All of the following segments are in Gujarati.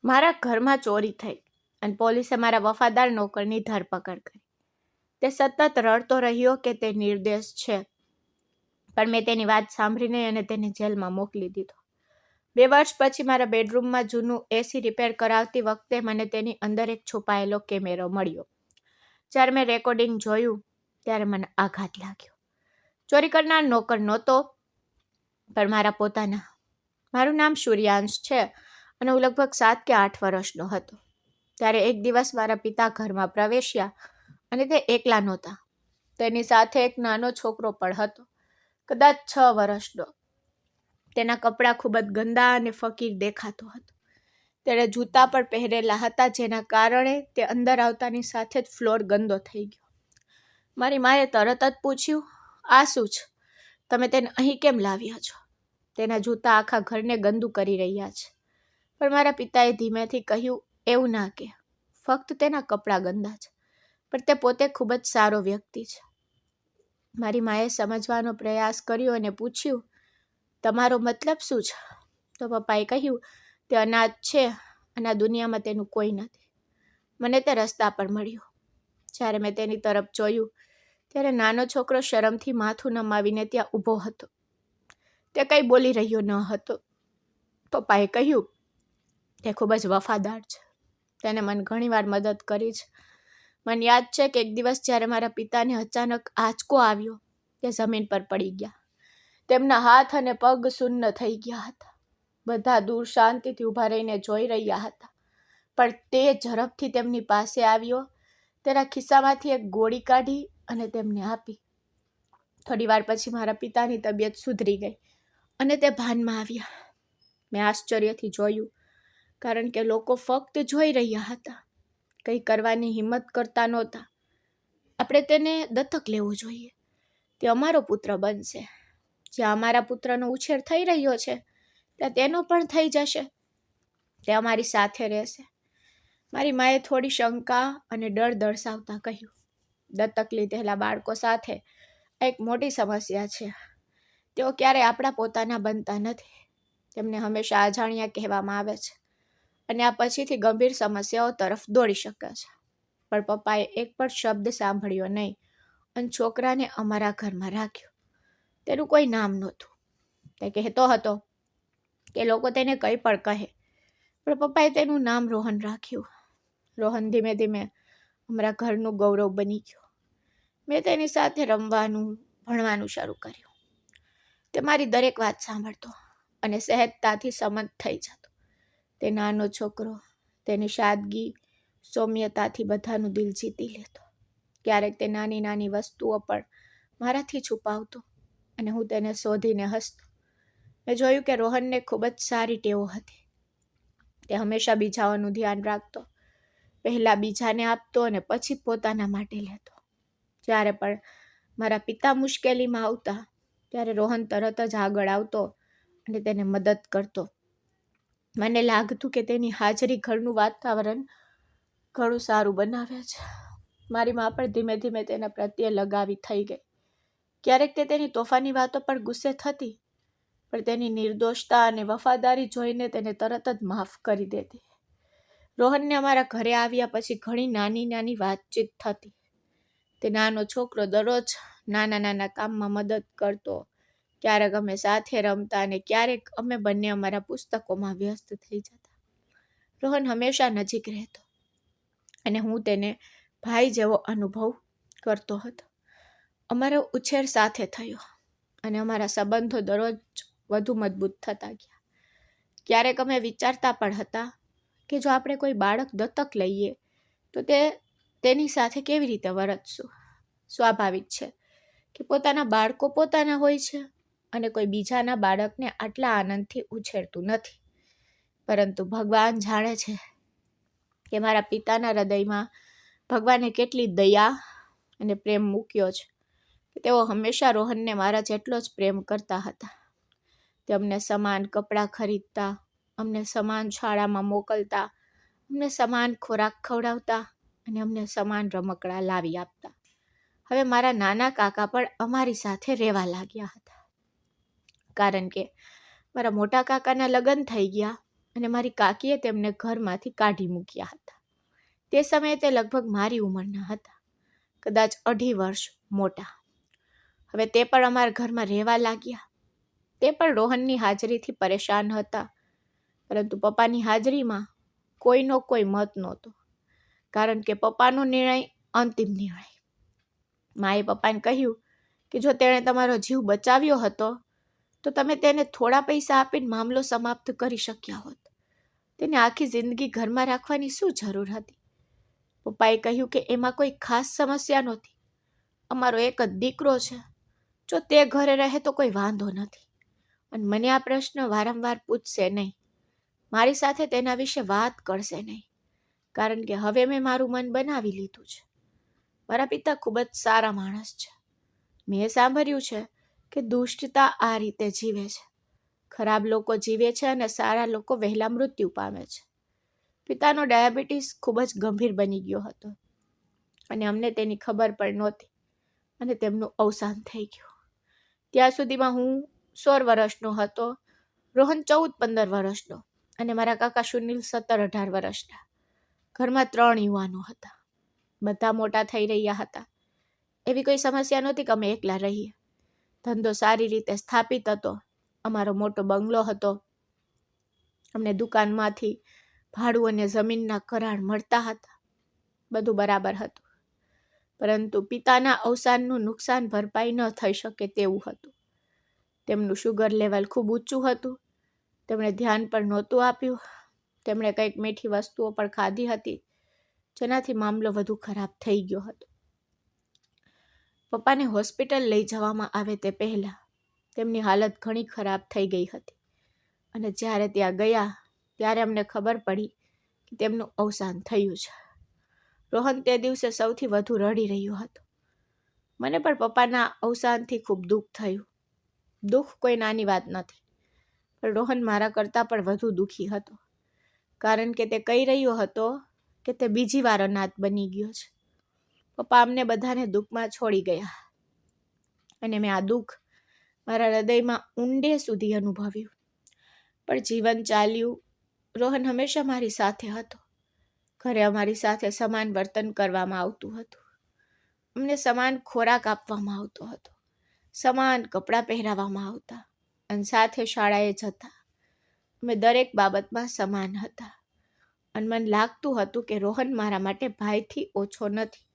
મારા ઘરમાં ચોરી થઈ અને પોલીસે મારા વફાદાર નોકરની ધરપકડ કરી. તે સતત રડતો રહ્યો કે તે નિર્દોષ છે, પણ મેં તેની વાત સાંભળી નહીં અને તેને જેલમાં મોકલી દીધો. 2 વર્ષ પછી મારા બેડરૂમમાં જૂનું એસી રિપેર કરાવતી વખતે મને તેની અંદર એક છુપાયેલો કેમેરો મળ્યો. જ્યારે મેં રેકોર્ડિંગ જોયું ત્યારે મને આઘાત લાગ્યો. ચોરી કરનાર નોકર નહોતો, પણ મારા પોતાના. મારું નામ સૂર્યાંશ છે અને હું લગભગ 7 કે 8 વર્ષનો હતો. ત્યારે એક દિવસ મારા પિતા ઘરમાં પ્રવેશ્યા અને તે એકલા નહોતા. તેની સાથે એક નાનો છોકરો પણ હતો, કદાચ 6 વર્ષનો. તેના કપડાં ખૂબ જ ગંદા અને ફકીર દેખાતો હતો. તેણે જૂતા પણ પહેરેલા હતા, જેના કારણે તે અંદર આવતાની સાથે જ ફ્લોર ગંદો થઈ ગયો. મારી માએ તરત જ પૂછ્યું, આ શું છે? તમે તેને અહીં કેમ લાવ્યા છો? તેના જૂતા આખા ઘરને ગંદુ કરી રહ્યા છે. પણ મારા પિતાએ ધીમેથી કહ્યું, એવું ના કે, ફક્ત તેના કપડાં ગંદા છે, પણ તે પોતે ખૂબ જ સારો વ્યક્તિ છે. મારી માએ સમજવાનો પ્રયાસ કર્યો અને પૂછ્યું, તમારો મતલબ શું છે? તો પપ્પાએ કહ્યું, તે અનાથ છે અને આ દુનિયામાં તેનું કોઈ નથી. મને તે રસ્તા પર મળ્યો. જ્યારે મેં તેની તરફ જોયું ત્યારે નાનો છોકરો શરમથી માથું નમાવીને ત્યાં ઊભો હતો. તે કંઈ બોલી રહ્યો ન હતો. પપ્પાએ કહ્યું, તે ખૂબ જ વફાદાર છે. તેને મને ઘણીવાર મદદ કરી છે. મને યાદ છે કે એક દિવસ જ્યારે મારા પિતાને અચાનક આંચકો આવ્યો, તે જમીન પર પડી ગયા. તેમના હાથ અને પગ શૂન્ય થઈ ગયા હતા. બધા દૂર શાંતિથી ઊભા રહીને જોઈ રહ્યા હતા. પણ તે ઝડપથી તેમની પાસે આવ્યો, તેના ખિસ્સામાંથી એક ગોળી કાઢી અને તેમને આપી. થોડી વાર પછી મારા પિતાની તબિયત સુધરી ગઈ અને તે ભાનમાં આવ્યા. મેં આશ્ચર્યથી જોયું, કારણ કે લોકો ફક્ત જોઈ રહ્યા હતા, કંઈ કરવાની હિંમત કરતા નહોતા. આપણે તેને દત્તક લેવું જોઈએ. તે અમારો પુત્ર બનશે. જ્યાં અમારા પુત્રનો ઉછેર થઈ રહ્યો છે, ત્યાં તેનો પણ થઈ જશે. તે અમારી સાથે રહેશે. મારી માએ થોડી શંકા અને ડર દર્શાવતા કહ્યું, દત્તક લીધેલા બાળકો સાથે એક મોટી સમસ્યા છે. તેઓ ક્યારેય આપણા પોતાના બનતા નથી. તેમને હંમેશા અજાણ્યા કહેવામાં આવે છે અને આ પછીથી ગંભીર સમસ્યાઓ તરફ દોડી શકે છે. પણ પપ્પાએ એક પણ શબ્દ સાંભળ્યો નહીં અને છોકરાને અમારા ઘરમાં રાખ્યો. તેનું કોઈ નામ નહોતું. તે કહેતો હતો કે લોકો તેને કંઈ પણ કહે, પણ પપ્પાએ તેનું નામ રોહન રાખ્યું. રોહન ધીમે ધીમે અમારા ઘરનું ગૌરવ બની ગયો. મેં તેની સાથે રમવાનું, ભણવાનું શરૂ કર્યું. તે મારી દરેક વાત સાંભળતો અને સહેજતાથી સંમત થઈ જતો. તે નાનો છોકરો તેની સાદગી, સૌમ્યતાથી બધાનું દિલ જીતી લેતો. ક્યારેક તે નાની નાની વસ્તુઓ પણ મારાથી છુપાવતો અને હું તેને શોધીને હસતો. મેં જોયું કે રોહનને ખૂબ જ સારી ટેવો હતી. તે હંમેશા બીજાઓનું ધ્યાન રાખતો, પહેલાં બીજાને આપતો અને પછી પોતાના માટે લેતો. જ્યારે પણ મારા પિતા મુશ્કેલીમાં આવતા, ત્યારે રોહન તરત જ આગળ આવતો અને તેને મદદ કરતો. મને લાગતું કે તેની હાજરી ઘરનું વાતાવરણ ઘણું સારું બનાવે છે. મારી મા પણ ધીમે ધીમે તેના પ્રત્યે લગાવી થઈ ગઈ. ક્યારેક તે તેની તોફાની વાતો પર ગુસ્સે થતી, પણ તેની નિર્દોષતા અને વફાદારી જોઈને તેને તરત જ માફ કરી દેતી. રોહનને અમારા ઘરે આવ્યા પછી ઘણી નાની નાની વાતચીત થતી. તે નાનો છોકરો દરરોજ નાના નાના કામમાં મદદ કરતો. ક્યારેક અમે સાથે રમતા અને ક્યારેક અમે બંને અમારા પુસ્તકોમાં વ્યસ્ત થઈ જતા. રોહન હંમેશા નજીક રહેતો અને હું તેને ભાઈ જેવો અનુભવ કરતો હતો. અમારો ઉછેર સાથે થયો અને અમારા સંબંધો દરરોજ વધુ મજબૂત થતા ગયા. ક્યારેક અમે વિચારતા પણ હતા કે જો આપણે કોઈ બાળક દત્તક લઈએ તો તેની સાથે કેવી રીતે વર્તશું. સ્વાભાવિક છે કે પોતાના બાળકો પોતાના હોય છે અને કોઈ બીજાના બાળકને આટલા આનંદથી ઉછેરતું નથી. પરંતુ ભગવાન જાણે છે કે મારા પિતાના હૃદયમાં ભગવાને કેટલી દયા અને પ્રેમ મૂક્યો છે કે તેઓ હંમેશા રોહનને મારા જેટલો જ પ્રેમ કરતા હતા. તે અમને સમાન કપડાં ખરીદતા, અમને સમાન શાળામાં મોકલતા, અમને સમાન ખોરાક ખવડાવતા અને અમને સમાન રમકડાં લાવી આપતા. હવે મારા નાના કાકા પણ અમારી સાથે રહેવા લાગ્યા હતા, કારણ કે મારા મોટા કાકાના લગ્ન થઈ ગયા અને મારી કાકીએ તેમને ઘરમાંથી કાઢી મૂક્યા હતા. તે સમયે તે લગભગ મારી ઉંમરના હતા, કદાચ 2.5 વર્ષ મોટા. હવે તે પણ અમારા ઘરમાં રહેવા લાગ્યા. તે પણ રોહનની હાજરીથી પરેશાન હતા, પરંતુ પપ્પાની હાજરીમાં કોઈનો કોઈ મત નહોતો, કારણ કે પપ્પાનો નિર્ણય અંતિમ નિર્ણય. માએ પપ્પાને કહ્યું કે જો તેણે તમારો જીવ બચાવ્યો હતો તો તમે તેને થોડા પૈસા આપીને મામલો સમાપ્ત કરી શક્યા હોત. તેને આખી જિંદગી ઘરમાં રાખવાની શું જરૂર હતી? પપ્પાએ કહ્યું કે એમાં કોઈ ખાસ સમસ્યા નહોતી. અમારો એક જ દીકરો છે. જો તે ઘરે રહે તો કોઈ વાંધો નથી, અને મને આ પ્રશ્ન વારંવાર પૂછશે નહીં. મારી સાથે તેના વિશે વાત કરશે નહીં, કારણ કે હવે મેં મારું મન બનાવી લીધું છે. મારા પિતા ખૂબ જ સારા માણસ છે. મેં સાંભળ્યું છે કે દુષ્ટતા આ રીતે જીવે છે. ખરાબ લોકો જીવે છે અને સારા લોકો વહેલા મૃત્યુ પામે છે. પિતાનો ડાયાબિટીસ ખૂબ જ ગંભીર બની ગયો હતો અને અમને તેની ખબર પણ નહોતી, અને તેમનું અવસાન થઈ ગયું. ત્યાં સુધીમાં હું 16 વર્ષનો હતો, રોહન 14-15 વર્ષનો અને મારા કાકા સુનિલ 17-18 વર્ષના. ઘરમાં 3 યુવાનો હતા. બધા મોટા થઈ રહ્યા હતા. એવી કોઈ સમસ્યા નહોતી કે અમે એકલા રહીએ. ધંધો સારી રીતે સ્થાપિત હતો. અમારો મોટો બંગલો હતો. અમને દુકાનમાંથી ભાડું અને જમીનના કરાર મળતા હતા. બધું બરાબર હતું, પરંતુ પિતાના અવસાનનું નુકસાન ભરપાઈ ન થઈ શકે તેવું હતું. તેમનું શુગર લેવલ ખૂબ ઊંચું હતું. તેમણે ધ્યાન પણ નહોતું આપ્યું. તેમણે કંઈક મીઠી વસ્તુઓ પણ ખાધી હતી, જેનાથી મામલો વધુ ખરાબ થઈ ગયો હતો. પપ્પાને હોસ્પિટલ લઈ જવામાં આવે તે પહેલાં તેમની હાલત ઘણી ખરાબ થઈ ગઈ હતી, અને જ્યારે ત્યાં ગયા ત્યારે અમને ખબર પડી કે તેમનું અવસાન થયું છે. રોહન તે દિવસે સૌથી વધુ રડી રહ્યો હતો. મને પણ પપ્પાના અવસાનથી ખૂબ દુઃખ થયું. દુઃખ કોઈ નાની વાત નથી, પણ રોહન મારા કરતાં પણ વધુ દુઃખી હતો, કારણ કે તે કહી રહ્યો હતો કે તે બીજી વાર અનાથ બની ગયો છે. પપ્પા અમને બધાને દુઃખમાં છોડી ગયા, અને મેં આ દુઃખ મારા હૃદયમાં ઊંડે સુધી અનુભવ્યું. પણ જીવન ચાલ્યું. રોહન હંમેશા મારી સાથે હતો. ઘરે અમારી સાથે સમાન વર્તન કરવામાં આવતું હતું. અમને સમાન ખોરાક આપવામાં આવતો હતો, સમાન કપડાં પહેરાવવામાં આવતા, અને સાથે શાળાએ જતા. અમે દરેક બાબતમાં સમાન હતા, અને મને લાગતું હતું કે રોહન મારા માટે ભાઈથી ઓછો નથી.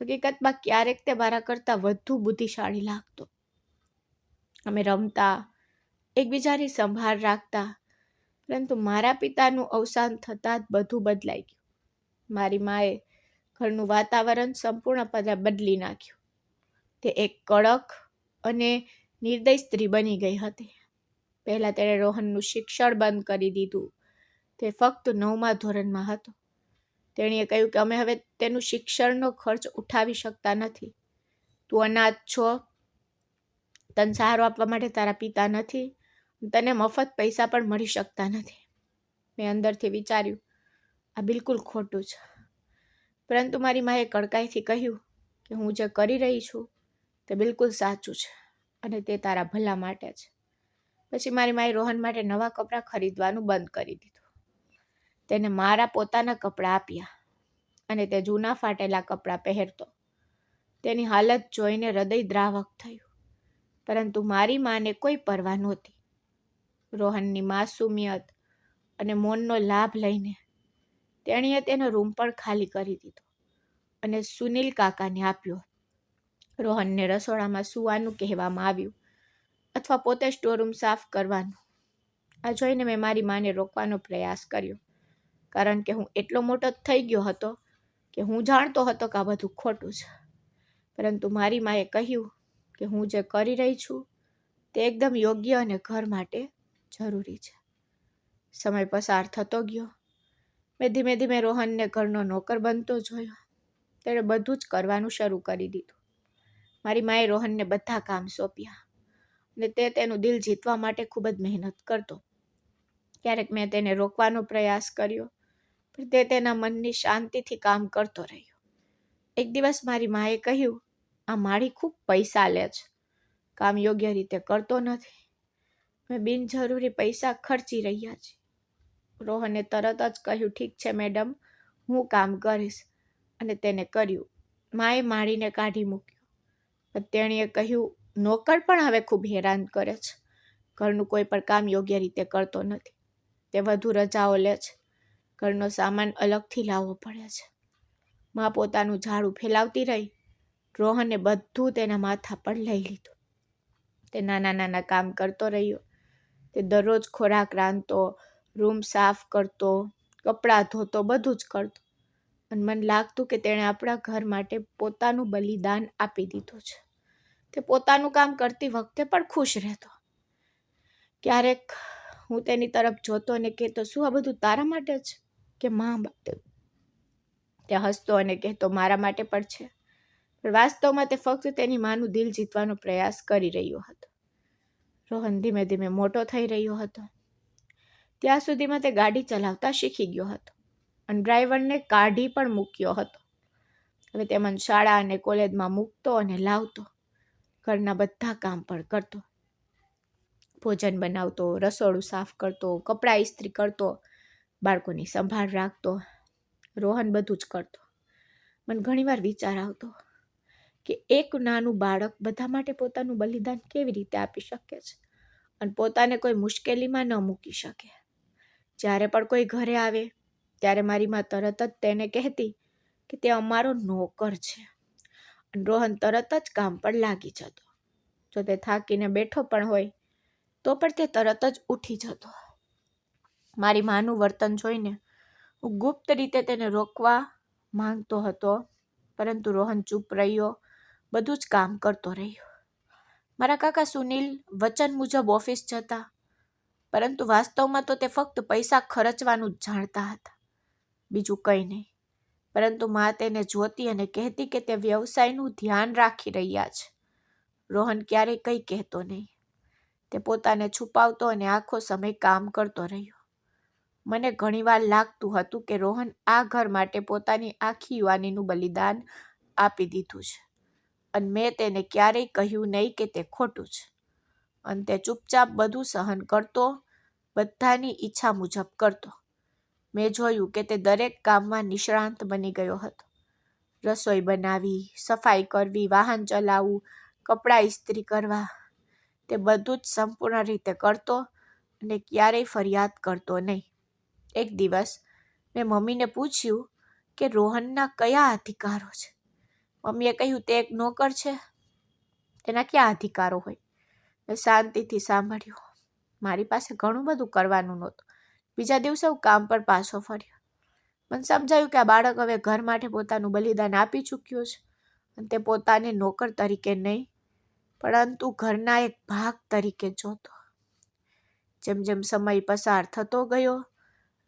હકીકતમાં ક્યારેક તે મારા કરતાં વધુ બુદ્ધિશાળી લાગતો. અમે રમતા, એકબીજાની સંભાળ રાખતા, પરંતુ મારા પિતાનું અવસાન થતાં જ બધું બદલાઈ ગયું. મારી માએ ઘરનું વાતાવરણ સંપૂર્ણપણે બદલી નાખ્યું. તે એક કડક અને નિર્દય સ્ત્રી બની ગઈ હતી. પહેલાં તેણે રોહનનું શિક્ષણ બંધ કરી દીધું. તે ફક્ત 9મા ધોરણમાં હતો. તેણીએ કહ્યું કે અમે હવે તેનું શિક્ષણનો ખર્ચ ઉઠાવી શકતા નથી. તું અનાથ છો, તને સહારો આપવા માટે તારા પિતા નથી, તને મફત પૈસા પણ મળી શકતા નથી. મેં અંદરથી વિચાર્યું, આ બિલકુલ ખોટું છે. પરંતુ મારી માએ કડકાઈથી કહ્યું કે હું જે કરી રહી છું તે બિલકુલ સાચું છે, અને તે તારા ભલા માટે છે. પછી મારી માએ રોહન માટે નવા કપડાં ખરીદવાનું બંધ કરી દીધું. તેને મારા પોતાના કપડાં આપ્યા, અને તે જૂના ફાટેલા કપડાં પહેરતો. તેની હાલત જોઈને હૃદય દ્રાવક થયું, પરંતુ મારી માને કોઈ પરવા નહોતી. રોહનની માસુમિયત અને મૌનનો લાભ લઈને તેણીએ તેનો રૂમ પણ ખાલી કરી દીધો અને સુનિલ કાકાને આપ્યો. રોહનને રસોડામાં સૂવાનું કહેવામાં આવ્યું, અથવા પોતે સ્ટોરરૂમ સાફ કરવાનું. આ જોઈને મેં મારી માને રોકવાનો પ્રયાસ કર્યો, કારણ કે હું એટલો મોટો થઈ ગયો હતો કે હું જાણતો હતો કે આ બધું ખોટું છે. પરંતુ મારી માએ કહ્યું કે હું જે કરી રહી છું તે એકદમ યોગ્ય અને ઘર માટે જરૂરી છે. સમય પસાર થતો ગયો. મેં ધીમે ધીમે રોહનને ઘરનો નોકર બનતો જોયો. તેણે બધું જ કરવાનું શરૂ કરી દીધું. મારી માએ રોહનને બધા કામ સોંપ્યા, અને તે તેનું દિલ જીતવા માટે ખૂબ જ મહેનત કરતો. ક્યારેક મેં તેને રોકવાનો પ્રયાસ કર્યો, પણ તે તેના મનની શાંતિથી કામ કરતો રહ્યો. એક દિવસ મારી માએ કહ્યું, આ માળી ખૂબ પૈસા લે છે, કામ યોગ્ય રીતે કરતો નથી. મેં બિનજરૂરી પૈસા ખર્ચી રહ્યા છીએ. રોહને તરત જ કહ્યું, ઠીક છે મેડમ, હું કામ કરીશ. અને તેને કર્યું. માએ માળીને કાઢી મૂક્યો. પણ તેણીએ કહ્યું, નોકર પણ હવે ખૂબ હેરાન કરે છે. ઘરનું કોઈ પણ કામ યોગ્ય રીતે કરતો નથી. તે વધુ રજાઓ લે છે. ઘરનો સામાન અલગથી લાવવો પડે છે. મા પોતાનું ઝાડું ફેલાવતી રહી. રોહને બધું તેના માથા પર લઈ લીધું. તે નાના નાના કામ કરતો રહ્યો. તે દરરોજ ખોરાક રાંધતો, રૂમ સાફ કરતો, કપડાં ધોતો, બધું જ કરતો. અને મને લાગતું કે તેણે આપણા ઘર માટે પોતાનું બલિદાન આપી દીધું છે. તે પોતાનું કામ કરતી વખતે પણ ખુશ રહેતો. ક્યારેક હું તેની તરફ જોતો અને કહેતો, શું આ બધું તારા માટે છે કે મા માટે? તે હસતો અને કહેતો, મારા માટે પણ છે. પણ વાસ્તવમાં તે ફક્ત તેની માનું દિલ જીતવાનો પ્રયાસ કરી રહ્યો હતો. રોહન ધીમે ધીમે મોટો થઈ રહ્યો હતો. ત્યાં સુધીમાં તે ગાડી ચલાવતા શીખી ગયો હતો અને ડ્રાઈવરને કાઢી પણ મૂક્યો હતો. હવે તે મને શાળા અને કોલેજમાં મૂકતો અને લાવતો. ઘરના બધા કામ પણ કરતો. ભોજન બનાવતો, રસોડું સાફ કરતો, કપડાં ઇસ્ત્રી કરતો, બાળકોની સંભાળ રાખતો. રોહન બધું જ કરતો. મને ઘણીવાર વિચાર આવતો કે એક નાનું બાળક બધા માટે પોતાનું બલિદાન કેવી રીતે આપી શકે છે અને પોતાને કોઈ મુશ્કેલીમાં ન મૂકી શકે. જ્યારે પણ કોઈ ઘરે આવે ત્યારે મારી માં તરત જ તેને કહેતી કે તે અમારો નોકર છે. અને રોહન તરત જ કામ પર લાગી જતો. જો તે થાકીને બેઠો પણ હોય તો પણ તે તરત જ ઉઠી જતો. મારી માનું વર્તન જોઈને હું ગુપ્ત રીતે તેને રોકવા માંગતો હતો, પરંતુ રોહન ચૂપ રહ્યો, બધું જ કામ કરતો રહ્યો. મારા કાકા સુનિલ વચન મુજબ ઓફિસ જતા, પરંતુ વાસ્તવમાં તો તે ફક્ત પૈસા ખર્ચવાનું જ જાણતા હતા, બીજું કંઈ નહીં. પરંતુ મા તેને જોતી અને કહેતી કે તે વ્યવસાયનું ધ્યાન રાખી રહ્યા છે. રોહન ક્યારેય કંઈ કહેતો નહીં. તે પોતાને છુપાવતો અને આખો સમય કામ કરતો રહ્યો. મને ઘણીવાર લાગતું હતું કે રોહન આ ઘર માટે પોતાની આખી યુવાનીનું બલિદાન આપી દીધું છે અને મેં તેને ક્યારેય કહ્યું નહીં કે તે ખોટું છે. અને તે ચૂપચાપ બધું સહન કરતો, બધાની ઈચ્છા મુજબ કરતો. મેં જોયું કે તે દરેક કામમાં નિષ્ણાંત બની ગયો હતો. રસોઈ બનાવવી, સફાઈ કરવી, વાહન ચલાવવું, કપડાં ઇસ્ત્રી કરવા, તે બધું જ સંપૂર્ણ રીતે કરતો અને ક્યારેય ફરિયાદ કરતો નહીં. એક દિવસ મેં મમ્મીને પૂછ્યું કે રોહનના કયા અધિકારો છે. મમ્મીએ કહ્યું, તે એક નોકર છે, તેના ક્યાં અધિકારો હોય? મેં શાંતિથી સાંભળ્યું. મારી પાસે ઘણું બધું કરવાનું નહોતું. બીજા દિવસે હું કામ પર પાછો ફર્યો. મને સમજાયું કે આ બાળક હવે ઘર માટે પોતાનું બલિદાન આપી ચૂક્યો છે અને તે પોતાને નોકર તરીકે નહીં, પરંતુ ઘરના એક ભાગ તરીકે જોતો. જેમ જેમ સમય પસાર થતો ગયો,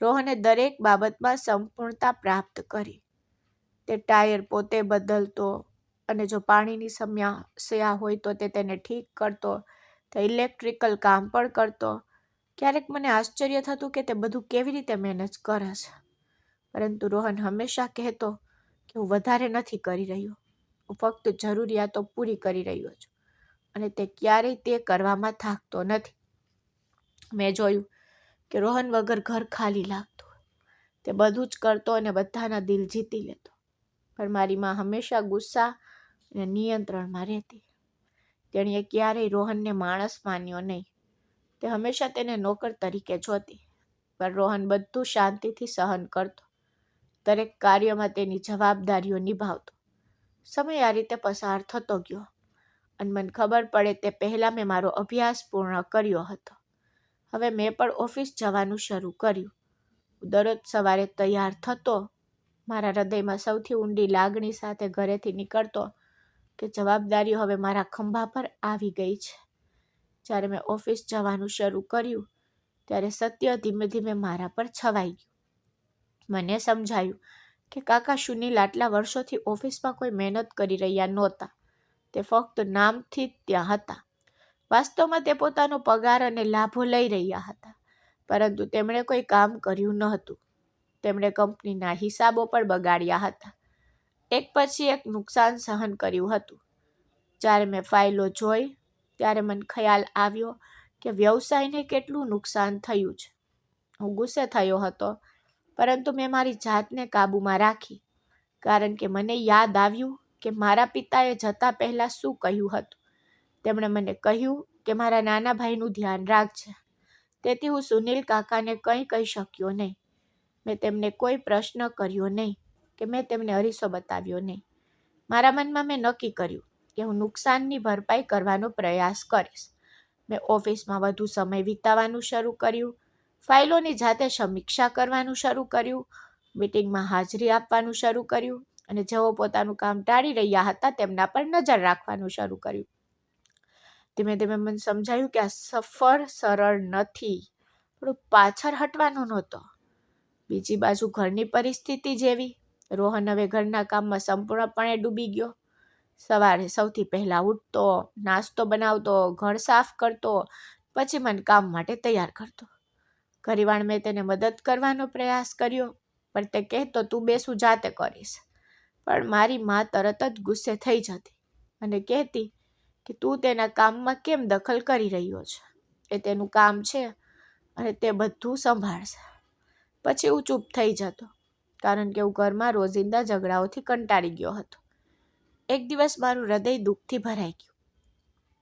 રોહને દરેક બાબતમાં સંપૂર્ણતા પ્રાપ્ત કરી. તે ટાયર પોતે બદલતો અને જો પાણીની સમસ્યા હોય તો તે તેને ઠીક કરતો. તે ઇલેક્ટ્રિકલ કામ પણ કરતો. ક્યારેક મને આશ્ચર્ય થતું કે તે બધું કેવી રીતે મેનેજ કરે છે. પરંતુ રોહન હંમેશા કહેતો કે હું વધારે નથી કરી રહ્યો, હું ફક્ત જરૂરિયાતો પૂરી કરી રહ્યો છું અને તે ક્યારેય તે કરવામાં થાકતો નથી. મેં જોયું કે રોહન વગર ઘર ખાલી લાગતું. તે બધું જ કરતો અને બધાના દિલ જીતી લેતો. પણ મારી માં હંમેશા ગુસ્સા અને નિયંત્રણમાં રહેતી. તેણીએ ક્યારેય રોહનને માણસ માન્યો નહીં. તે હંમેશા તેને નોકર તરીકે જોતી. પણ રોહન બધું શાંતિથી સહન કરતો. દરેક કાર્યમાં તેની જવાબદારીઓ નિભાવતો. સમય આ રીતે પસાર થતો ગયો અને મને ખબર પડે તે પહેલાં મેં મારો અભ્યાસ પૂર્ણ કર્યો હતો. હવે મેં પણ ઓફિસ જવાનું શરૂ કર્યું. હું દરરોજ સવારે તૈયાર થતો. મારા હૃદયમાં સૌથી ઊંડી લાગણી સાથે ઘરેથી નીકળતો કે જવાબદારીઓ હવે મારા ખંભા પર આવી ગઈ છે. જ્યારે મેં ઓફિસ જવાનું શરૂ કર્યું ત્યારે સત્ય ધીમે ધીમે મારા પર છવાઈ ગયું. મને સમજાયું કે કાકા સુનિલ આટલા વર્ષોથી ઓફિસમાં કોઈ મહેનત કરી રહ્યા નહોતા. તે ફક્ત નામથી જ ત્યાં હતા. વાસ્તવમાં તે પોતાનો પગાર અને લાભો લઈ રહ્યા હતા, પરંતુ તેમણે કોઈ કામ કર્યું ન હતું. તેમણે કંપનીના હિસાબો પણ બગાડ્યા હતા. એક પછી એક નુકસાન સહન કર્યું હતું. જ્યારે મેં ફાઇલો જોઈ ત્યારે મને ખ્યાલ આવ્યો કે વ્યવસાયને કેટલું નુકસાન થયું છે. હું ગુસ્સે થયો હતો, પરંતુ મેં મારી જાતને કાબૂમાં રાખી, કારણ કે મને યાદ આવ્યું કે મારા પિતાએ જતા પહેલાં શું કહ્યું હતું. તેમણે મને કહ્યું કે મારા નાના ભાઈનું ધ્યાન રાખજે. તેથી હું સુનિલ કાકાને કંઈ કહી શક્યો નહીં. મેં તેમને કોઈ પ્રશ્ન કર્યો નહીં કે મેં તેમને અરીસો બતાવ્યો નહીં. મારા મનમાં મેં નક્કી કર્યું કે હું નુકસાનની ભરપાઈ કરવાનો પ્રયાસ કરીશ. મેં ઓફિસમાં વધુ સમય વિતાવવાનું શરૂ કર્યું, ફાઇલોની જાતે સમીક્ષા કરવાનું શરૂ કર્યું, મીટિંગમાં હાજરી આપવાનું શરૂ કર્યું અને જેઓ પોતાનું કામ ટાળી રહ્યા હતા તેમના પર નજર રાખવાનું શરૂ કર્યું. ધીમે ધીમે મને સમજાયું કે આ સફર સરળ નથી, પણ પાછળ હટવાનો નહોતો. બીજી બાજુ ઘરની પરિસ્થિતિ જેવી. રોહન હવે ઘરના કામમાં સંપૂર્ણપણે ડૂબી ગયો. સવારે સૌથી પહેલાં ઉઠતો, નાસ્તો બનાવતો, ઘર સાફ કરતો, પછી મને કામ માટે તૈયાર કરતો. ઘણીવાર મેં તેને મદદ કરવાનો પ્રયાસ કર્યો, પણ તે કહેતો તું બેસું જાતે કરીશ. પણ મારી મા તરત જ ગુસ્સે થઈ જતી અને કહેતી કે તું તેના કામમાં કેમ દખલ કરી રહ્યો છે? એ તેનું કામ છે અને તે બધું સંભાળશે. પછી હું ચૂપ થઈ જતો, કારણ કે હું ઘરમાં રોજિંદા ઝઘડાઓથી કંટાળી ગયો હતો. એક દિવસ મારું હૃદય દુઃખથી ભરાઈ ગયું.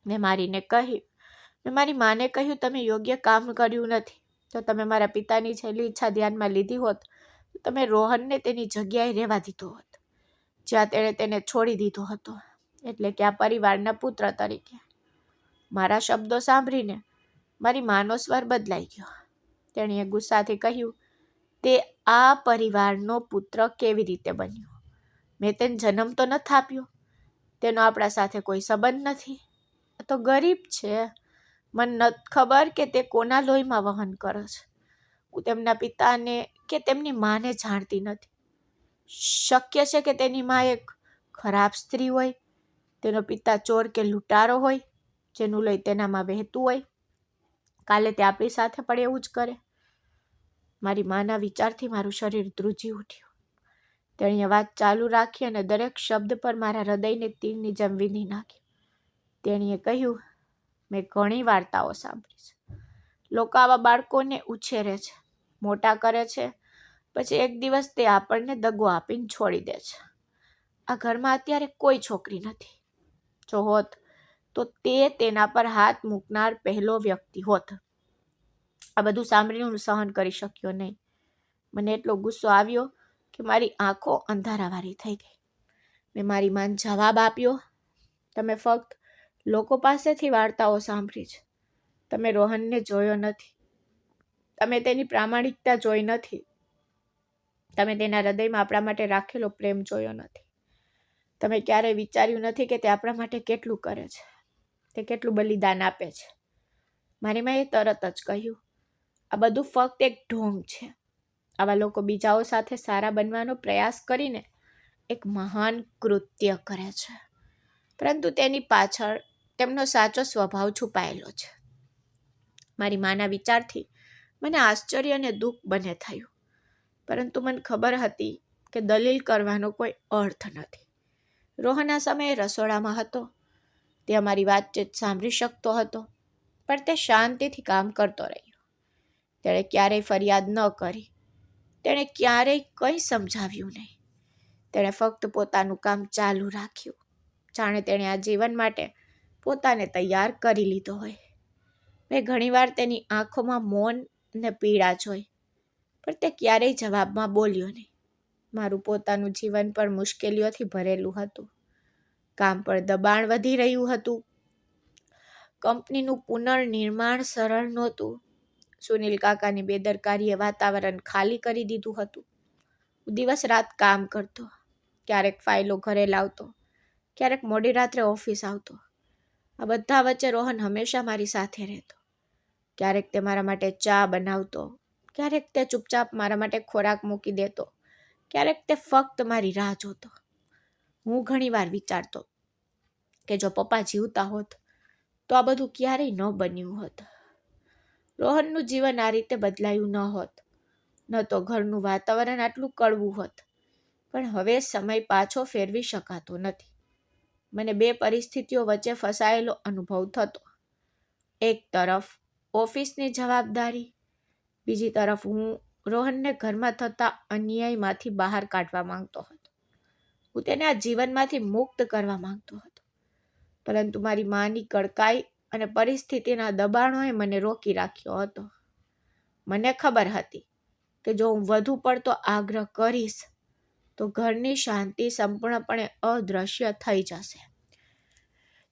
મેં મારી માને કહ્યું, તમે યોગ્ય કામ કર્યું નથી. જો તમે મારા પિતાની છેલ્લી ઈચ્છા ધ્યાનમાં લીધી હોત તો તમે રોહનને તેની જગ્યાએ રહેવા દીધો હોત, જ્યાં તેણે તેને છોડી દીધો હતો, એટલે કે આ પરિવારના પુત્ર તરીકે. મારા શબ્દો સાંભળીને મારી માનો સ્વર બદલાઈ ગયો. તેણીએ ગુસ્સાથી કહ્યું, તે આ પરિવારનો પુત્ર કેવી રીતે બન્યો? મેં તેને જન્મ તો નથી આપ્યો. તેનો આપણા સાથે કોઈ સંબંધ નથી. આ તો ગરીબ છે. મને નથી ખબર કે તે કોના લોહીમાં વહન કરે છે. હું તેમના પિતાને કે તેમની માને જાણતી નથી. શક્ય છે કે તેની મા એક ખરાબ સ્ત્રી હોય, તેનો પિતા ચોર કે લૂંટારો હોય, જેનું લોહી તેનામાં વહેતું હોય. કાલે તે આપણી સાથે પણ એવું જ કરે. મારી માના વિચારથી મારું શરીર ધ્રુજી ઉઠ્યું. તેણીએ વાત ચાલુ રાખી અને દરેક શબ્દ પર મારા હૃદયને તીરની જેમ વીંધી નાખ્યું. તેણીએ કહ્યું, મેં ઘણી વાર્તાઓ સાંભળી છે. લોકો આવા બાળકોને ઉછેરે છે, મોટા કરે છે, પછી એક દિવસ તે આપણને દગો આપીને છોડી દે છે. આ ઘરમાં અત્યારે કોઈ છોકરી નથી. જો હોત તો તે તેના પર હાથ મૂકનાર પહેલો વ્યક્તિ હોત. આ બધું સાંભળીને હું સહન કરી શક્યો નહીં. મને એટલો ગુસ્સો આવ્યો કે મારી આંખો અંધારાવાળી થઈ ગઈ. મેં મારી માને જવાબ આપ્યો, તમે ફક્ત લોકો પાસેથી વાર્તાઓ સાંભળી છે. તમે રોહનને જોયો નથી. તમે તેની પ્રામાણિકતા જોઈ નથી. તમે તેના હૃદયમાં આપણા માટે રાખેલો પ્રેમ જોયો નથી. તમે ક્યારેય વિચાર્યું નથી કે તે આપણા માટે કેટલું કરે છે, તે કેટલું બલિદાન આપે છે. મારી માએ તરત જ કહ્યું, આ બધું ફક્ત એક ઢોંગ છે. આવા લોકો બીજાઓ સાથે સારા બનવાનો પ્રયાસ કરીને એક મહાન કૃત્ય કરે છે, પરંતુ તેની પાછળ તેમનો સાચો સ્વભાવ છુપાયેલો છે. મારી માના વિચારથી મને આશ્ચર્ય અને દુઃખ બંને થયું, પરંતુ મને ખબર હતી કે દલીલ કરવાનો કોઈ અર્થ નથી. રોહન આ સમયે રસોડામાં હતો. તે અમારી વાતચીત સાંભળી શકતો હતો, પણ તે શાંતિથી કામ કરતો રહ્યો. તેણે ક્યારેય ફરિયાદ ન કરી. તેણે ક્યારેય કંઈ સમજાવ્યું નહીં. તેણે ફક્ત પોતાનું કામ ચાલુ રાખ્યું, જાણે તેણે આ જીવન માટે પોતાને તૈયાર કરી લીધો હોય. મેં ઘણીવાર તેની આંખોમાં મૌન અને પીડા જોઈ, પણ તે ક્યારેય જવાબમાં બોલ્યો નહીં. મારું પોતાનું જીવન પણ મુશ્કેલીઓથી ભરેલું હતું. કામ પર દબાણ વધી રહ્યું હતું. કંપનીનું પુનર્નિર્માણ સરળ નહોતું. સુનિલ કાકાની બેદરકારીએ વાતાવરણ ખાલી કરી દીધું હતું. હું દિવસ રાત કામ કરતો, ક્યારેક ફાઇલો ઘરે લાવતો, ક્યારેક મોડી રાત્રે ઓફિસ આવતો. આ બધા વચ્ચે રોહન હંમેશા મારી સાથે રહેતો. ક્યારેક તે મારા માટે ચા બનાવતો, ક્યારેક તે ચૂપચાપ મારા માટે ખોરાક મૂકી દેતો, ક્યારેક તે ફક્ત મારી રાહ જોતો. હું ઘણીવાર વિચારતો કે જો પપ્પા જીવતા હોત તો આ બધું ક્યારેય ન બન્યું હોત. રોહનનું જીવન આ રીતે બદલાયું ન હોત, ન તો ઘરનું વાતાવરણ આટલું કડવું હોત. પણ હવે સમય પાછો ફેરવી શકાતો નથી. મને બે પરિસ્થિતિઓ વચ્ચે ફસાયેલો અનુભવ થતો. એક તરફ ઓફિસની જવાબદારી, બીજી તરફ હું રોહનને ઘરમાં થતા અન્યાયમાંથી બહાર કાઢવા માંગતો હતો. હું તેને આ જીવનમાંથી મુક્ત કરવા માંગતો હતો, પરંતુ મારી માની કડકાઈ અને પરિસ્થિતિના દબાણોએ મને રોકી રાખ્યો હતો. મને ખબર હતી કે જો હું વધુ પડતો આગ્રહ કરીશ તો ઘરની શાંતિ સંપૂર્ણપણે અદૃશ્ય થઈ જશે.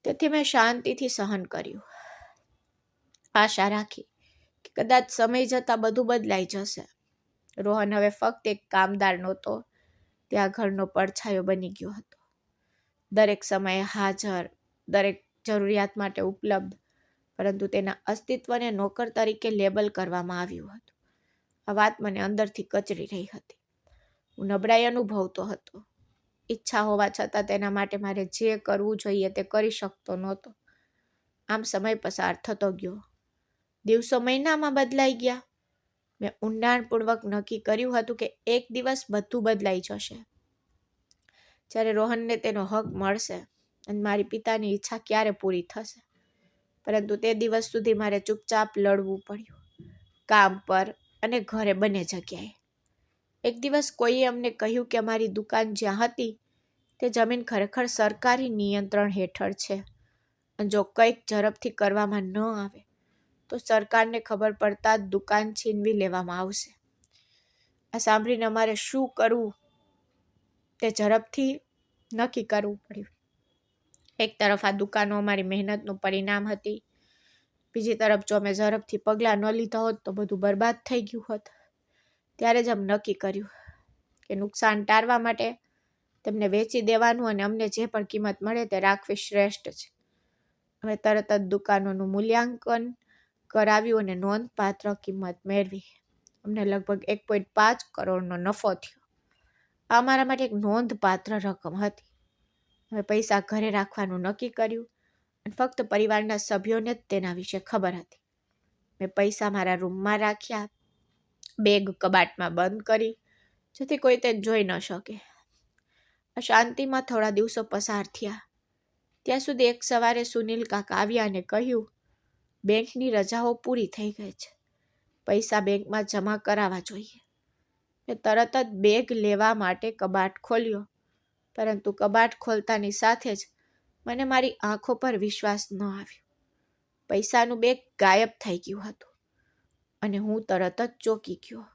તેથી મેં શાંતિથી સહન કર્યું, આશા રાખી કે કદાચ સમય જતાં બધું બદલાઈ જશે. રોહન હવે ફક્ત એક કામદાર નહોતો, તે આ ઘરનો પડછાયો બની ગયો હતો. દરેક સમયે હાજર, દરેક જરૂરિયાત માટે ઉપલબ્ધ, પરંતુ તેના અસ્તિત્વને નોકર તરીકે લેબલ કરવામાં આવ્યું હતું. આ વાત મને અંદરથી કચરી રહી હતી. હું નબળાઈ અનુભવતો હતો. ઈચ્છા હોવા છતાં તેના માટે મારે જે કરવું જોઈએ તે કરી શકતો નહોતો. આમ સમય પસાર થતો ગયો. દિવસો મહિનામાં બદલાઈ ગયા. મેં ઊંડાણપૂર્વક નક્કી કર્યું હતું કે એક દિવસ બધું બદલાઈ જશે, જ્યારે રોહનને તેનો હક મળશે અને મારી પિતાની ઈચ્છા ક્યારે પૂરી થશે. પરંતુ તે દિવસ સુધી મારે ચૂપચાપ લડવું પડ્યું, કામ પર અને ઘરે બંને જગ્યાએ. એક દિવસ કોઈએ અમને કહ્યું કે અમારી દુકાન જ્યાં હતી તે જમીન ખરેખર સરકારી નિયંત્રણ હેઠળ છે અને જો કંઈક ઝડપથી કરવામાં ન આવે તો સરકારને ખબર પડતા જ દુકાન છીનવી લેવામાં આવશે. આ સાંભળીને અમારે શું કરવું તે ઝડપથી નક્કી કરવું પડ્યું. એક તરફ આ દુકાનો અમારી મહેનતનું પરિણામ હતી, બીજી તરફ જો અમે ઝડપથી પગલાં ન લીધા હોત તો બધું બરબાદ થઈ ગયું હોત. ત્યારે જ અમે નક્કી કર્યું કે નુકસાન ટાળવા માટે તેમને વેચી દેવાનું અને અમને જે પણ કિંમત મળે તે રાખવી શ્રેષ્ઠ છે. અમે તરત જ દુકાનોનું મૂલ્યાંકન કરાવ્યું અને નોંધપાત્ર કિંમત મેળવી. અમને લગભગ 1.5 કરોડનો નફો થયો. આ અમારા માટે એક નોંધપાત્ર રકમ હતી. અમે પૈસા ઘરે રાખવાનું નક્કી કર્યું અને ફક્ત પરિવારના સભ્યોને જ તેના વિશે ખબર હતી. મેં પૈસા મારા રૂમમાં રાખ્યા, બેગ કબાટમાં બંધ કરી, જેથી કોઈ તે જોઈ ન શકે. અશાંતિમાં થોડા દિવસો પસાર થયા. ત્યાં સુધી એક સવારે સુનિલ કાકા આવ્યા અને કહ્યું, બેંકની રજાઓ પૂરી થઈ ગઈ છે, પૈસા બેંકમાં જમા કરાવવા જોઈએ. મેં તરત જ બેગ લેવા માટે કબાટ ખોલ્યો, પરંતુ કબાટ ખોલતાની સાથે જ મને મારી આંખો પર વિશ્વાસ ન આવ્યો. પૈસાનું બેગ ગાયબ થઈ ગયું હતું અને હું તરત જ ચોંકી ગયો.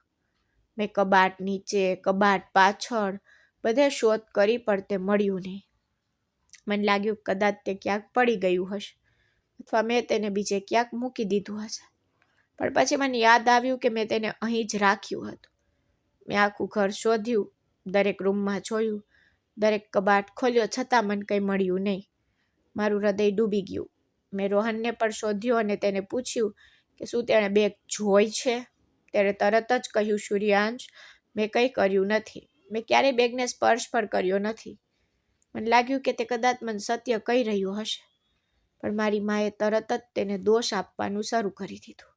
મેં કબાટ નીચે, કબાટ પાછળ બધે શોધ કરી પણ તે મળ્યું નહીં. મને લાગ્યું કદાચ તે ક્યાંક પડી ગયું હશે અથવા મેં તેને બીજે ક્યાંક મૂકી દીધું હશે. પણ પછી મને યાદ આવ્યું કે મેં તેને અહીં જ રાખ્યું હતું. મેં આખું ઘર શોધ્યું, દરેક રૂમમાં જોયું, દરેક કબાટ ખોલ્યો, છતાં મને કંઈ મળ્યું નહીં. મારું હૃદય ડૂબી ગયું. મેં રોહનને પણ શોધ્યો અને તેને પૂછ્યું કે શું તેણે બેગ જોઈ છે. તેણે તરત જ કહ્યું, સૂર્યાંશ, મેં કંઈ કર્યું નથી. મેં ક્યારેય બેગને સ્પર્શ પણ કર્યો નથી. મને લાગ્યું કે તે કદાચ મને સત્ય કહી રહ્યું હશે, પણ મારી માએ તરત જ તેને દોષ આપવાનું શરૂ કરી દીધું.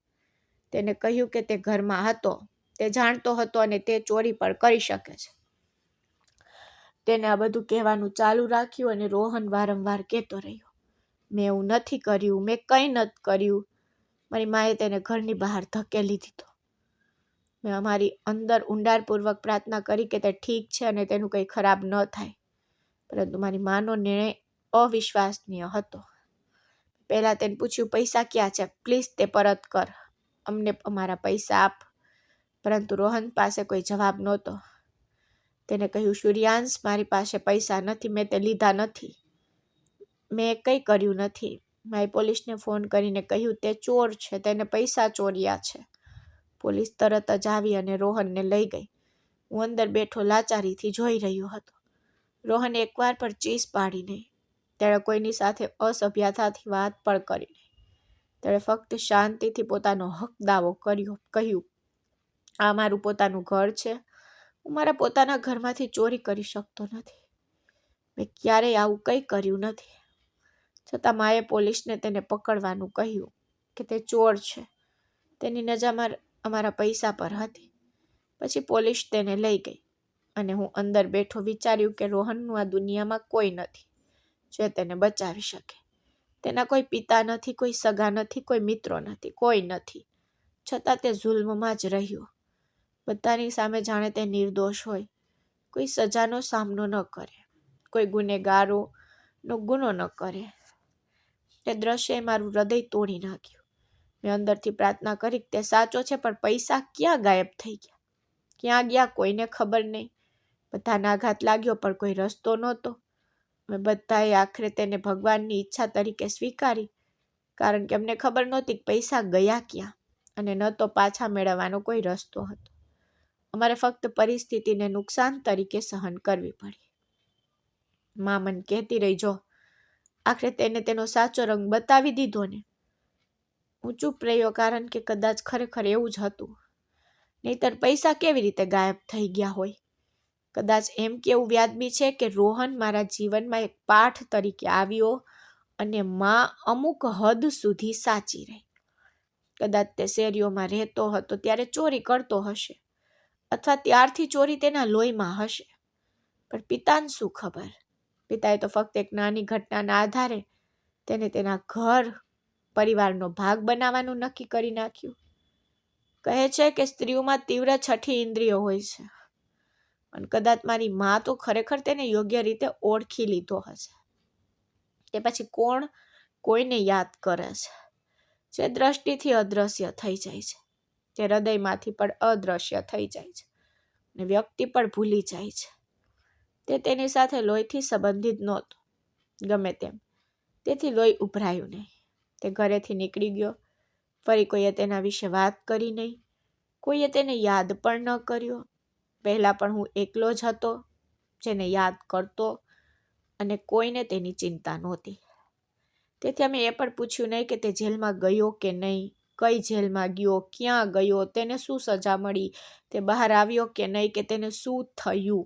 તેને કહ્યું કે તે ઘરમાં હતો, તે જાણતો હતો અને તે ચોરી પણ કરી શકે છે. તેને આ બધું કહેવાનું ચાલુ રાખ્યું અને રોહન વારંવાર કહેતો રહ્યો, મેં એવું નથી કર્યું, મેં કંઈ નથી કર્યું. મારી માએ તેને ઘરની બહાર ધકેલી દીધો. મેં અમારી અંદર ઊંડાણપૂર્વક પ્રાર્થના કરી કે તે ઠીક છે અને તેનું કંઈ ખરાબ ન થાય, પરંતુ મારી માનો નિર્ણય અવિશ્વસનીય હતો. પહેલાં તેને પૂછ્યું, પૈસા ક્યાં છે, પ્લીઝ તે પરત કર, અમને અમારા પૈસા આપ. પરંતુ રોહન પાસે કોઈ જવાબ નહોતો. તેને કહ્યું, સૂર્યાંશ, મારી પાસે પૈસા નથી, મેં તે લીધા નથી, મેં કંઈ કર્યું નથી. મેં પોલીસને ફોન કરીને કહ્યું, તે ચોર છે, તેને પૈસા ચોર્યા છે. પોલીસ તરત જ આવી અને રોહનને લઈ ગઈ. હું અંદર બેઠો લાચારીથી જોઈ રહ્યો હતો. રોહન એકવાર પણ ચીસ પાડી નહીં. તેણે કોઈની સાથે અસભ્યતાથી વાત પણ કરી નહીં. તેણે ફક્ત શાંતિથી પોતાનો હક દાવો કર્યો. કહ્યું, આ મારું પોતાનું ઘર છે, હું મારા પોતાના ઘરમાંથી ચોરી કરી શકતો નથી. મેં ક્યારેય આવું કંઈ કર્યું નથી. છતાં માએ પોલીસને તેને પકડવાનું કહ્યું કે તે ચોર છે. તેની નજર અમારા પૈસા પર હતી. પછી પોલીસ તેને લઈ ગઈ અને હું અંદર બેઠો વિચાર્યું કે રોહનનું આ દુનિયામાં કોઈ નથી જે તેને બચાવી શકે. તેના કોઈ પિતા નથી, કોઈ સગા નથી, કોઈ મિત્રો નથી, કોઈ નથી. છતાં તે જુલ્મમાં જ રહ્યો. બધાની સામે જાણે તે નિર્દોષ હોય, કોઈ સજાનો સામનો ન કરે, કોઈ ગુનેગારોનો ગુનો ન કરે. તે દ્રશ્યએ મારું હૃદય તોડી નાખ્યું. મેં અંદરથી પ્રાર્થના કરી, તે સાચો છે, પણ પૈસા ક્યાં ગાયબ થઈ ગયા? ક્યાં ગયા કોઈને ખબર નહીં. બધાને આઘાત લાગ્યો, પણ કોઈ રસ્તો નહોતો. અમે બધાએ આખરે તેને ભગવાનની ઈચ્છા તરીકે સ્વીકારી, કારણ કે અમને ખબર નહોતી કે પૈસા ગયા ક્યાં, અને ન તો પાછા મેળવવાનો કોઈ રસ્તો હતો. અમારે ફક્ત પરિસ્થિતિને નુકસાન તરીકે સહન કરવી પડી. માં મને કહેતી રહી, જો આખરે તેને તેનો સાચો રંગ બતાવી દીધો ને. હું ચૂપ રહ્યો, કારણ કે કદાચ ખરેખર એવું જ હતું. નહીતર પૈસા કેવી રીતે ગાયબ થઈ ગયા હોય? કદાચ એમ કેવું વ્યાજબી છે કે રોહન મારા જીવનમાં એક પાઠ તરીકે આવ્યો અને માં અમુક હદ સુધી સાચી રહી. કદાચ તે શેરીઓમાં રહેતો હતો ત્યારે ચોરી કરતો હશે, અથવા ત્યારથી ચોરી તેના લોહીમાં હશે. પણ પિતાને શું ખબર? પિતાએ તો ફક્ત એક નાની ઘટનાના આધારે તેને તેના ઘર પરિવારનો ભાગ બનાવવાનું નક્કી કરી નાખ્યું. કહે છે કે સ્ત્રીઓમાં તીવ્ર છઠ્ઠી ઇન્દ્રિયો હોય છે, અને કદાચ મારી માં તો ખરેખર તેને યોગ્ય રીતે ઓળખી લીધો હશે. તે પછી કોણ કોઈને યાદ કરે છે? જે દ્રષ્ટિથી અદ્રશ્ય થઈ જાય છે, જે હૃદયમાંથી પણ અદ્રશ્ય થઈ જાય છે, અને વ્યક્તિ પણ ભૂલી જાય છે. તે તેની સાથે લોહીથી સંબંધિત નહોતો, ગમે તેમ. તેથી લોહી ઉભરાયું નહીં. તે ઘરેથી નીકળી ગયો. ફરી કોઈએ તેના વિશે વાત કરી નહીં. કોઈએ તેને યાદ પણ ન કર્યો. પહેલાં પણ હું એકલો જ હતો જેને યાદ કરતો, અને કોઈને તેની ચિંતા નહોતી. તેથી અમે એ પણ પૂછ્યું નહીં કે તે જેલમાં ગયો કે નહીં, કઈ જેલમાં ગયો, ક્યાં ગયો, તેને શું સજા મળી, તે બહાર આવ્યો કે નહીં, કે તેને શું થયું.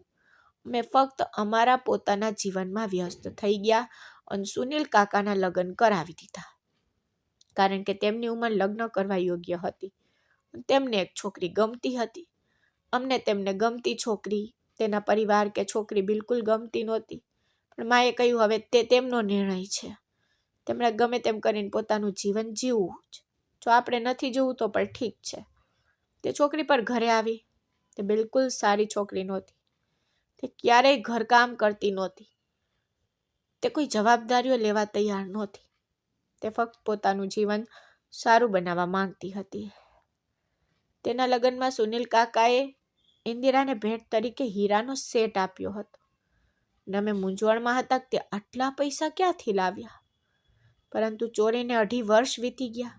અમે ફક્ત અમારા પોતાના જીવનમાં વ્યસ્ત થઈ ગયા અને સુનિલ કાકાના લગ્ન કરાવી દીધા, કારણ કે તેમની ઉંમર લગ્ન કરવા યોગ્ય હતી. તેમને એક છોકરી ગમતી હતી. અમને તેમને ગમતી છોકરી, તેના પરિવાર કે છોકરી બિલકુલ ગમતી નહોતી. પણ માએ કહ્યું, હવે તે તેમનો નિર્ણય છે. તેમણે ગમે તેમ કરીને પોતાનું જીવન જીવવું જ. જો આપણે નથી જીવવું તો પણ ઠીક છે. તે છોકરી પર ઘરે આવી. તે બિલકુલ સારી છોકરી નહોતી. તે ક્યારેય ઘરકામ કરતી નહોતી. તે કોઈ જવાબદારીઓ લેવા તૈયાર નહોતી. તે ફક્ત પોતાનું જીવન સારું બનાવવા માંગતી હતી. તેના લગ્નમાં સુનિલ કાકાએ ઇન્દિરાને ભેટ તરીકે હીરાનો સેટ આપ્યો હતો. અને અમે મૂંઝવણમાં હતા કે તે આટલા પૈસા ક્યાંથી લાવ્યા. પરંતુ ચોરીને 2.5 વર્ષ વીતી ગયા,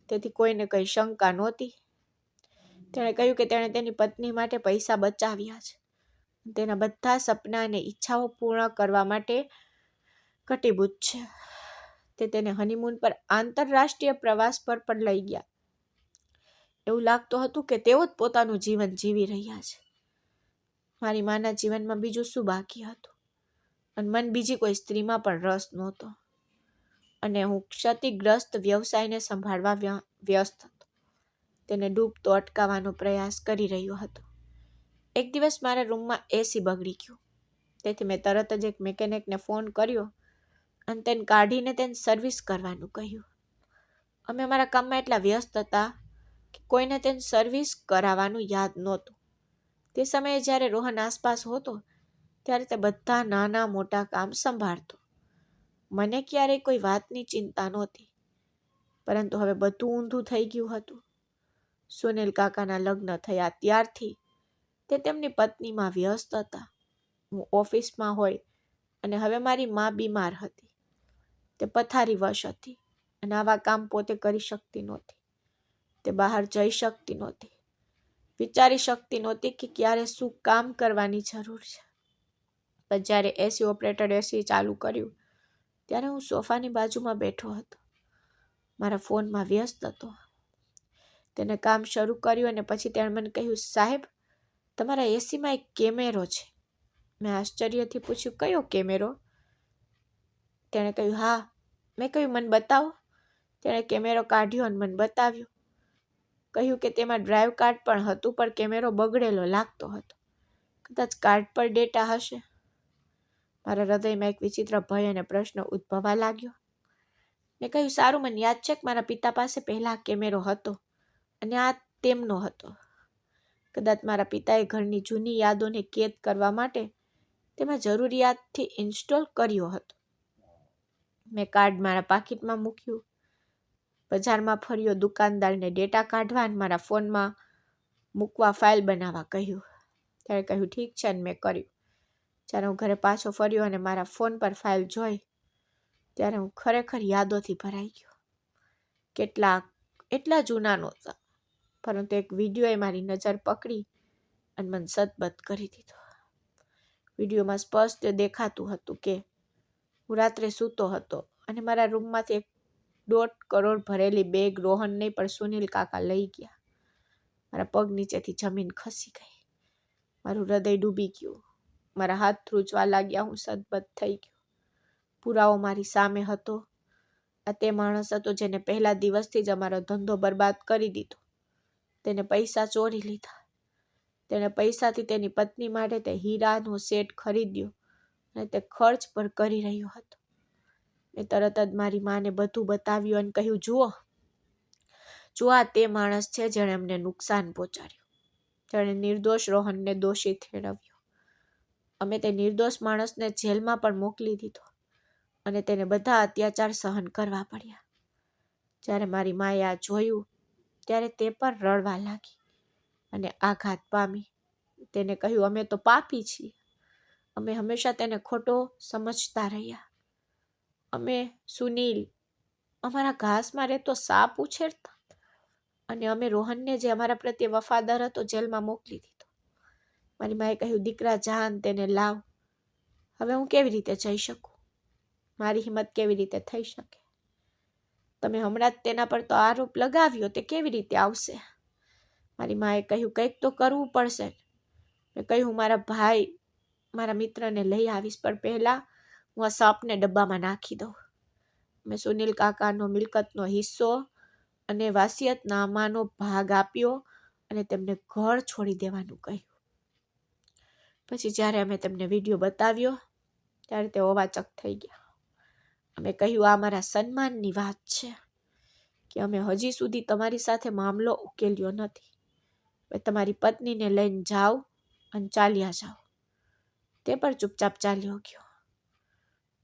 તેથી કોઈને કંઈ શંકા નહોતી. તેણે કહ્યું કે તેણે તેની પત્ની માટે પૈસા બચાવ્યા છે. તેના બધા સપના અને ઈચ્છાઓ પૂર્ણ કરવા માટે કટિબદ્ધ છે. તે તેને હનીમૂન પર આંતરરાષ્ટ્રીય પ્રવાસ પર પણ લઈ ગયા. એવું લાગતું હતું કે તેઓ જ પોતાનું જીવન જીવી રહ્યા છે. મારી માના જીવનમાં બીજું શું બાકી હતું? અને મને બીજી કોઈ સ્ત્રીમાં પણ રસ નહોતો. અને હું ક્ષતિગ્રસ્ત વ્યવસાયને સંભાળવા વ્યસ્ત હતો. તેને ડૂબતો અટકાવવાનો પ્રયાસ કરી રહ્યો હતો. એક દિવસ મારા રૂમમાં એસી બગડી ગયું. તેથી મેં તરત જ એક મિકેનિકને ફોન કર્યો અને તેને કાઢીને તેને સર્વિસ કરવાનું કહ્યું. અમે અમારા કામમાં એટલા વ્યસ્ત હતા કે કોઈને તેને સર્વિસ કરાવવાનું યાદ નહોતું. તે સમયે જ્યારે રોહન આસપાસ હતો ત્યારે તે બધા નાના મોટા કામ સંભાળતો. મને ક્યારેય કોઈ વાતની ચિંતા નહોતી. પરંતુ હવે બધું ઊંધું થઈ ગયું હતું. સુનિલ કાકાના લગ્ન થયા ત્યારથી તે તેમની પત્નીમાં વ્યસ્ત હતા. હું ઓફિસમાં હોય, અને હવે મારી માં બીમાર હતી. તે પથારી વશ હતી અને આવા કામ પોતે કરી શકતી નહોતી. તે બહાર જઈ શકતી નહોતી. વિચારી શકતી નહોતી કે ક્યારે શું કામ કરવાની જરૂર છે. પણ જ્યારે એસી ઓપરેટર એસી ચાલુ કર્યું ત્યારે હું સોફાની બાજુમાં બેઠો હતો. મારા ફોનમાં વ્યસ્ત હતો. તેને કામ શરૂ કર્યું અને પછી તેણે મને કહ્યું, સાહેબ, તમારા એસીમાં એક કેમેરો છે. મેં આશ્ચર્યથી પૂછ્યું, કયો કેમેરો? તેણે કહ્યું, હા. મેં કહ્યું, મને બતાવો. તેણે કેમેરો કાઢ્યો અને મને બતાવ્યો. કહ્યું કે તેમાં ડ્રાઈવ કાર્ડ પણ હતું, પણ કેમેરો બગડેલો લાગતો હતો. કદાચ કાર્ડ પર ડેટા હશે. મારા હૃદયમાં એક વિચિત્ર ભય અને પ્રશ્ન ઉદ્ભવવા લાગ્યો. મેં કહ્યું, સારું, મને યાદ છે કે મારા પિતા પાસે પહેલા કેમેરો હતો, અને આ તેમનો હતો. કદાચ મારા પિતાએ ઘરની જૂની યાદોને કેદ કરવા માટે તેમાં જરૂરિયાતથી ઇન્સ્ટોલ કર્યો હતો. મેં કાર્ડ મારા પાકીટમાં મૂક્યું, બજારમાં ફર્યો, દુકાનદારને ડેટા કાઢવા અને મારા ફોનમાં મૂકવા ફાઇલ બનાવવા કહ્યું. ત્યારે કહ્યું ઠીક છે, અને મેં કર્યું. જ્યારે હું ઘરે પાછો ફર્યો અને મારા ફોન પર ફાઇલ જોઈ ત્યારે હું ખરેખર યાદોથી ભરાઈ ગયો. એટલા જૂના નહોતા, પરંતુ એક વિડીયોએ મારી નજર પકડી અને મને સતબત કરી દીધો. વિડીયોમાં સ્પષ્ટ દેખાતું હતું કે હું રાત્રે સૂતો હતો અને મારા રૂમમાંથી 1.5 કરોડ ભરેલી બેગ રોહન નહીં પણ સુનિલ કાકા લઈ ગયા. મારા પગ નીચેથી જમીન ખસી ગઈ. મારું હૃદય ડૂબી ગયું. મારા હાથ ધ્રુજવા લાગ્યા. હું સતબત થઈ ગયો. પુરાવો મારી સામે હતો. આ તે માણસ હતો જેને પહેલા દિવસથી જ અમારો ધંધો બરબાદ કરી દીધો. તેને પૈસા ચોરી લીધા. તેણે પૈસાથી તેની પત્ની માટે તે હીરાનો સેટ ખરીદ્યો અને તે ખર્ચ પર કરી રહ્યો હતો. મેં તરત જ મારી માને બધું બતાવ્યું અને કહ્યું, જુઓ આ તે માણસ છે જેણે અમને નુકસાન પહોંચાડ્યું. તેણે નિર્દોષ રોહનને દોષી ઠેરવ્યો. અમે તે નિર્દોષ માણસને જેલમાં પણ મોકલી દીધો અને તેને બધા અત્યાચાર સહન કરવા પડ્યા. જ્યારે મારી માએ આ જોયું ત્યારે તે પણ રડવા લાગી અને આઘાત પામી. તેને કહ્યું, અમે તો પાપી છીએ. અમે હંમેશા તેને ખોટો સમજતા રહ્યા. અમે સુનિલ, અમારા ઘાસમાં રહેતો સાપ ઉછેરતા અને અમે રોહનને જે અમારા પ્રત્યે વફાદાર હતો જેલમાં મોકલી દીધો. મારી માએ કહ્યું, દીકરા જાન, તેને લાવ. હવે હું કેવી રીતે જઈ શકું? મારી હિંમત કેવી રીતે થઈ શકે? તમે હમણાં જ તેના પર તો આરોપ લગાવ્યો, તે કેવી રીતે આવશે? મારી માએ કહ્યું, કંઈક તો કરવું પડશે. મેં કહ્યું, મારા મિત્રને લઈ આવીશ, પણ પહેલા હું આ સાપને ડબ્બામાં નાખી દઉં. મેં સુનિલ કાકાનો મિલકતનો હિસ્સો અને વાસિયતનામાનો ભાગ આપ્યો અને તેમને ઘર છોડી દેવાનું કહ્યું. પછી જ્યારે અમે તેમને વિડીયો બતાવ્યો ત્યારે તેઓ અવાચક થઈ ગયા. અમે કહ્યું, આ મારા સન્માનની વાત છે કે અમે હજી સુધી તમારી સાથે મામલો ઉકેલ્યો નથી. તમારી પત્નીને લઈને જાઓ અને ચાલ્યા જાઓ. તે પણ ચૂપચાપ ચાલ્યો ગયો.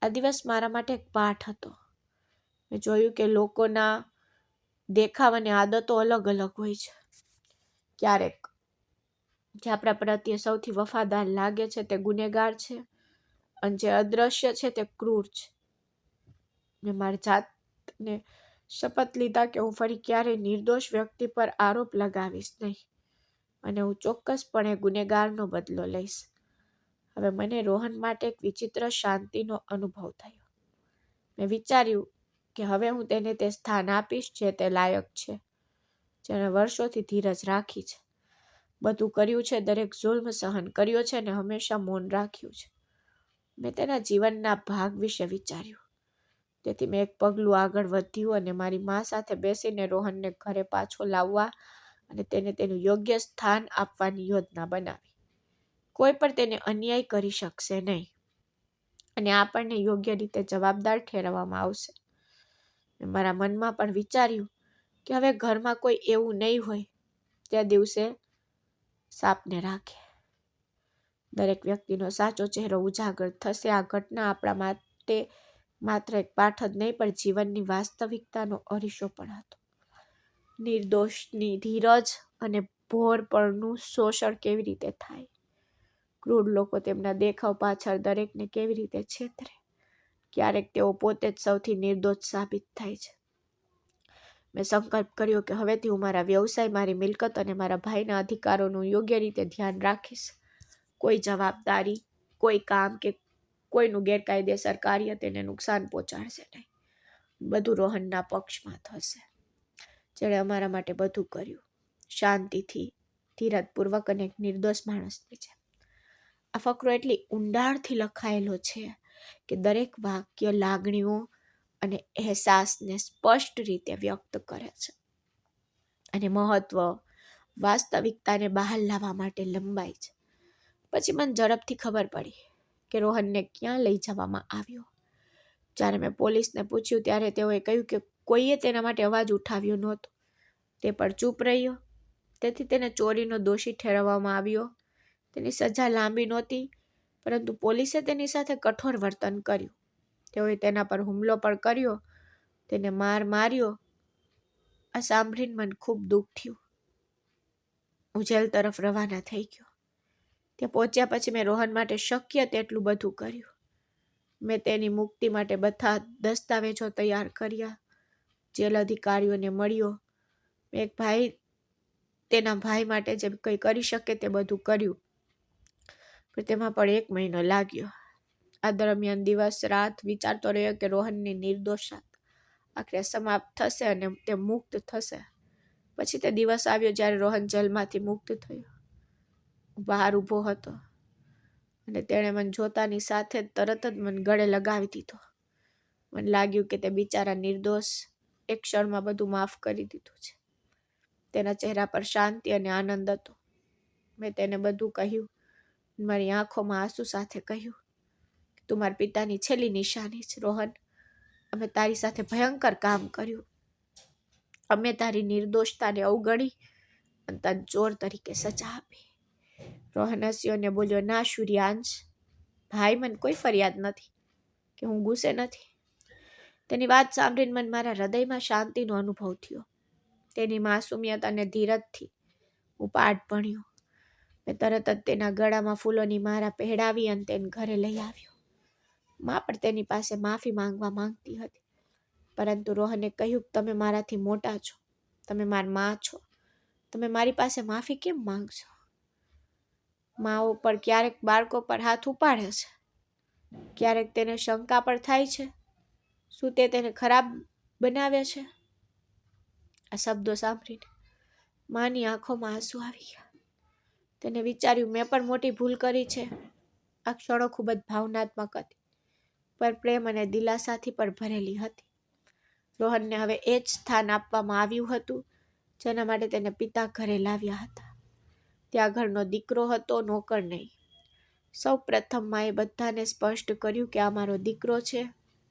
આ દિવસ મારા માટે એક પાઠ હતો. મેં જોયું કે લોકોના દેખાવ અને આદતો અલગ અલગ હોય છે. ક્યારેક જે આપણા પ્રત્યે સૌથી વફાદાર લાગે છે તે ગુનેગાર છે અને જે અદ્રશ્ય છે તે ક્રૂર છે. મેં મારી જાતને શપથ લીધા કે હું ફરી ક્યારેય નિર્દોષ વ્યક્તિ પર આરોપ લગાવીશ નહીં અને હું ચોક્કસપણે ગુનેગારનો બદલો લઈશ. હવે મને રોહન માટે એક વિચિત્ર શાંતિનો અનુભવ થયો. મેં વિચાર્યું કે હવે હું તેને તે સ્થાન આપીશ જે તે લાયક છે, જેણે વર્ષોથી ધીરજ રાખી છે, બધું કર્યું છે, દરેક જુલ્મ સહન કર્યો છે અને હંમેશા મૌન રાખ્યું છે. મેં તેના જીવનના ભાગ વિશે વિચાર્યું. તેથી મેં એક પગલું આગળ વધ્યું અને મારી મા સાથે બેસીને રોહનને ઘરે પાછો લાવવા અને તેને તેનું યોગ્ય સ્થાન આપવાની યોજના બનાવી. કોઈ પણ તેને અન્યાય કરી શકશે નહીં અને આપણને યોગ્ય રીતે જવાબદાર ઠેરવવામાં આવશે. મેં મારા મનમાં પણ વિચાર્યું કે હવે ઘરમાં કોઈ એવું નહીં હોય તે દિવસે સાપને રાખે. દરેક વ્યક્તિનો સાચો ચહેરો ઉજાગર થશે. આ ઘટના આપણા માટે માત્ર એક પાઠ જ નહીં પણ જીવનની વાસ્તવિકતાનો અરીસો પણ હતો. નિર્દોષની ધીરજ અને ભોળપણનું શોષણ કેવી રીતે થાય. ક્રૂર લોકો તેમના દેખાવ પાછળ દરેકને કેવી રીતે છેતરે. ક્યારેક તેઓ પોતે જ સૌથી નિર્દોષ સાબિત થાય છે. મેં સંકલ્પ કર્યો કે હવેથી હું મારા વ્યવસાય, મારી મિલકત અને મારા ભાઈના અધિકારોનું યોગ્ય રીતે ધ્યાન રાખીશ. કોઈ જવાબદારી, કોઈ કામ કે કોઈનું ગેરકાયદેસર કાર્ય તેને નુકસાન પહોંચાડશે નહીં. બધું રોહનના પક્ષમાં થશે, જેણે અમારા માટે બધું કર્યું, શાંતિથી, ધીરજપૂર્વક અને એક નિર્દોષ માણસની જેમ. આ ફકરો એટલી ઊંડાણથી લખાયેલો છે કે દરેક વાક્ય લાગણીઓ અને અહેસાસને સ્પષ્ટ રીતે વ્યક્ત કરે છે અને મહત્વ વાસ્તવિકતાને બહાર લાવવા માટે લંબાય છે. પછી મને ઝડપથી ખબર પડી કે રોહનને ક્યાં લઈ જવામાં આવ્યો. જ્યારે મેં પોલીસને પૂછ્યું ત્યારે તેઓએ કહ્યું કે કોઈએ તેના માટે અવાજ ઉઠાવ્યો નહોતો. તે પણ ચૂપ રહ્યો. તેથી તેને ચોરીનો દોષી ઠેરવવામાં આવ્યો. તેની સજા લાંબી નહોતી, પરંતુ પોલીસે તેની સાથે કઠોર વર્તન કર્યું. તેઓએ તેના પર હુમલો પણ કર્યો, તેને માર્યો. આ સાંભળીને મને ખૂબ દુઃખ થયું. હું જેલ તરફ રવાના થઈ ગયો. ત્યાં પહોંચ્યા પછી મેં રોહન માટે શક્ય તેટલું બધું કર્યું. મેં તેની મુક્તિ માટે બધા દસ્તાવેજો તૈયાર કર્યા. જેલ અધિકારીઓને મળ્યો. તેના ભાઈ માટે જે કંઈ કરી શકે તે બધું કર્યું, પણ તેમાં પણ 1 મહિનો લાગ્યો. આ દરમિયાન દિવસ રાત વિચારતો રહ્યો કે રોહનની નિર્દોષતા આખરે સમાપ્ત થશે અને તે મુક્ત થશે. પછી તે દિવસ આવ્યો જ્યારે રોહન જેલમાંથી મુક્ત થયો. હું બહાર ઊભો હતો અને તેણે મને જોતાની સાથે તરત જ મને ગળે લગાવી દીધો. મને લાગ્યું કે તે બિચારા નિર્દોષ એક ક્ષણમાં બધું માફ કરી દીધું છે. તેના ચહેરા પર શાંતિ અને આનંદ હતો. મેં તેને બધું કહ્યું. મારી આંખોમાં આંસુ સાથે કહ્યું, તું મારા પિતાની છેલ્લી નિશાની છે રોહન. અમે તારી સાથે ભયંકર કામ કર્યું. અમે તારી નિર્દોષતાને અવગણી અને તને ચોર તરીકે સજા આપી. રોહન હસ્યો અને બોલ્યો, ના સૂર્યાંશ ભાઈ, મને કોઈ ફરિયાદ નથી કે હું ગુસ્સે નથી. તેની વાત સાંભળીને મને મારા હૃદયમાં શાંતિનો અનુભવ થયો. તેની માસુમિયત અને ધીરજથી હું પાઠ ભણ્યો. મેં તરત જ તેના ગળામાં ફૂલોની માળા પહેરાવી અને તેને ઘરે લઈ આવ્યો. માં પણ તેની પાસે માફી માંગવા માંગતી હતી, પરંતુ રોહને કહ્યું, તમે મારાથી મોટા છો, તમે મારી માં છો, તમે મારી પાસે માફી કેમ માંગશો? માઓ પર ક્યારેક બાળકો પર હાથ ઉપાડે છે, ક્યારેક તેને શંકા પર થાય છે. શું તે તેને ખરાબ બનાવે છે? આ શબ્દો સાંભળીને માની આંખોમાં આંસુ આવી ગયા. તેને વિચાર્યું, મેં પણ મોટી ભૂલ કરી છે. આ ક્ષણો ખૂબ જ ભાવનાત્મક હતી, પર પ્રેમ અને દિલાસાથી પણ ભરેલી હતી. રોહનને હવે એ જ સ્થાન આપવામાં આવ્યું હતું જેના માટે તેને પિતા ઘરે લાવ્યા હતા. ત્યાં ઘરનો દીકરો હતો, નોકર નહીં. સૌ પ્રથમ માએ બધાને સ્પષ્ટ કર્યું કે આ મારો દીકરો છે,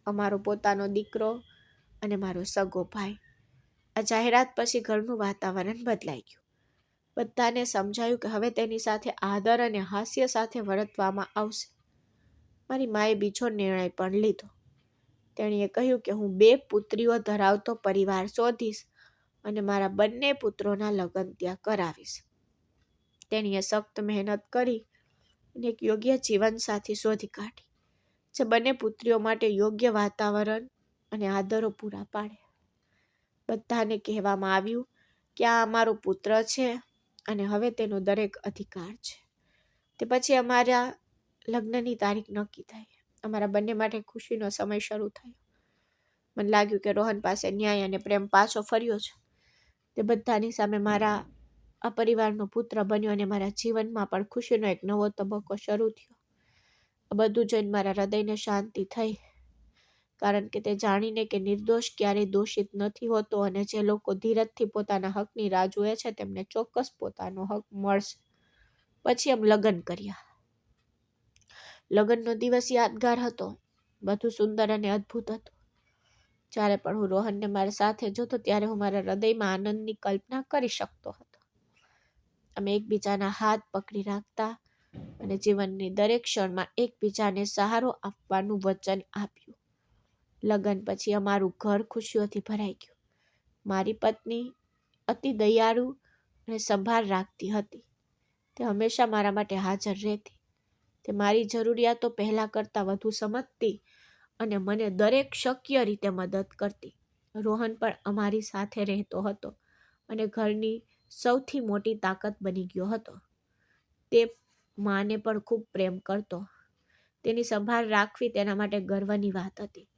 અમારો પોતાનો દીકરો અને મારો સગો ભાઈ. આ જાહેરાત પછી ઘરનું વાતાવરણ બદલાઈ ગયું. બધાને સમજાયું કે હવે તેની સાથે આદર અને હાસ્ય સાથે વર્તવામાં આવશે. મારી માએ બીજો નિર્ણય પણ લીધો. તેણીએ કહ્યું કે હું 2 પુત્રીઓ ધરાવતો પરિવાર શોધીશ અને મારા બંને પુત્રોના લગ્ન ત્યાં કરાવીશ. તેણીએ સખ્ત મહેનત કરી અને એક યોગ્ય જીવનસાથી શોધી કાઢી, જે બંને પુત્રીઓ માટે યોગ્ય વાતાવરણ અને આદરો પૂરા પાડે. બધાને કહેવામાં આવ્યું કે આ અમારો પુત્ર છે અને હવે તેનો દરેક અધિકાર છે. તે પછી અમારા લગ્નની તારીખ નક્કી થઈ. અમારા બંને માટે ખુશીનો સમય શરૂ થયો. મને લાગ્યું કે રોહન પાસે ન્યાય અને પ્રેમ પાછો ફર્યો છે. તે બધાની સામે મારા આ પરિવારનો પુત્ર બન્યો અને મારા જીવનમાં પણ ખુશીનો એક નવો તબક્કો શરૂ થયો. આ બધું જોઈને મારા હૃદયને શાંતિ થઈ, કારણ કે તે જાણીને કે નિર્દોષ ક્યારેય દોષિત નથી હોતો અને જે લોકો ધીરજથી પોતાના હકની રાહ જુએ છે તેમને ચોક્કસ પોતાનો હક મળશે. પછી અમે લગ્ન કર્યા. લગ્નનો દિવસ યાદગાર હતો. બધું સુંદર અને અદ્ભુત હતું. જ્યારે પણ હું રોહનને મારી સાથે જોતો ત્યારે હું મારા હૃદયમાં આનંદની કલ્પના કરી શકતો હતો. અમે એકબીજાના હાથ પકડી રાખતા અને જીવનની દરેક ક્ષણમાં એકબીજાને સહારો આપવાનું વચન આપ્યું. લગ્ન પછી અમારું ઘર ખુશીઓથી ભરાઈ ગયું. મારી પત્ની અતિ દયાળુ અને સંભાળ રાખતી હતી. તે હંમેશા મારા માટે હાજર રહેતી. તે મારી જરૂરિયાતો પહેલાં કરતાં વધુ સમજતી અને મને દરેક શક્ય રીતે મદદ કરતી. રોહન પણ અમારી સાથે રહેતો હતો અને ઘરની સૌથી મોટી તાકાત બની ગયો હતો. તે માને પણ ખૂબ પ્રેમ કરતો. તેની સંભાળ રાખવી તેના માટે ગર્વની વાત હતી.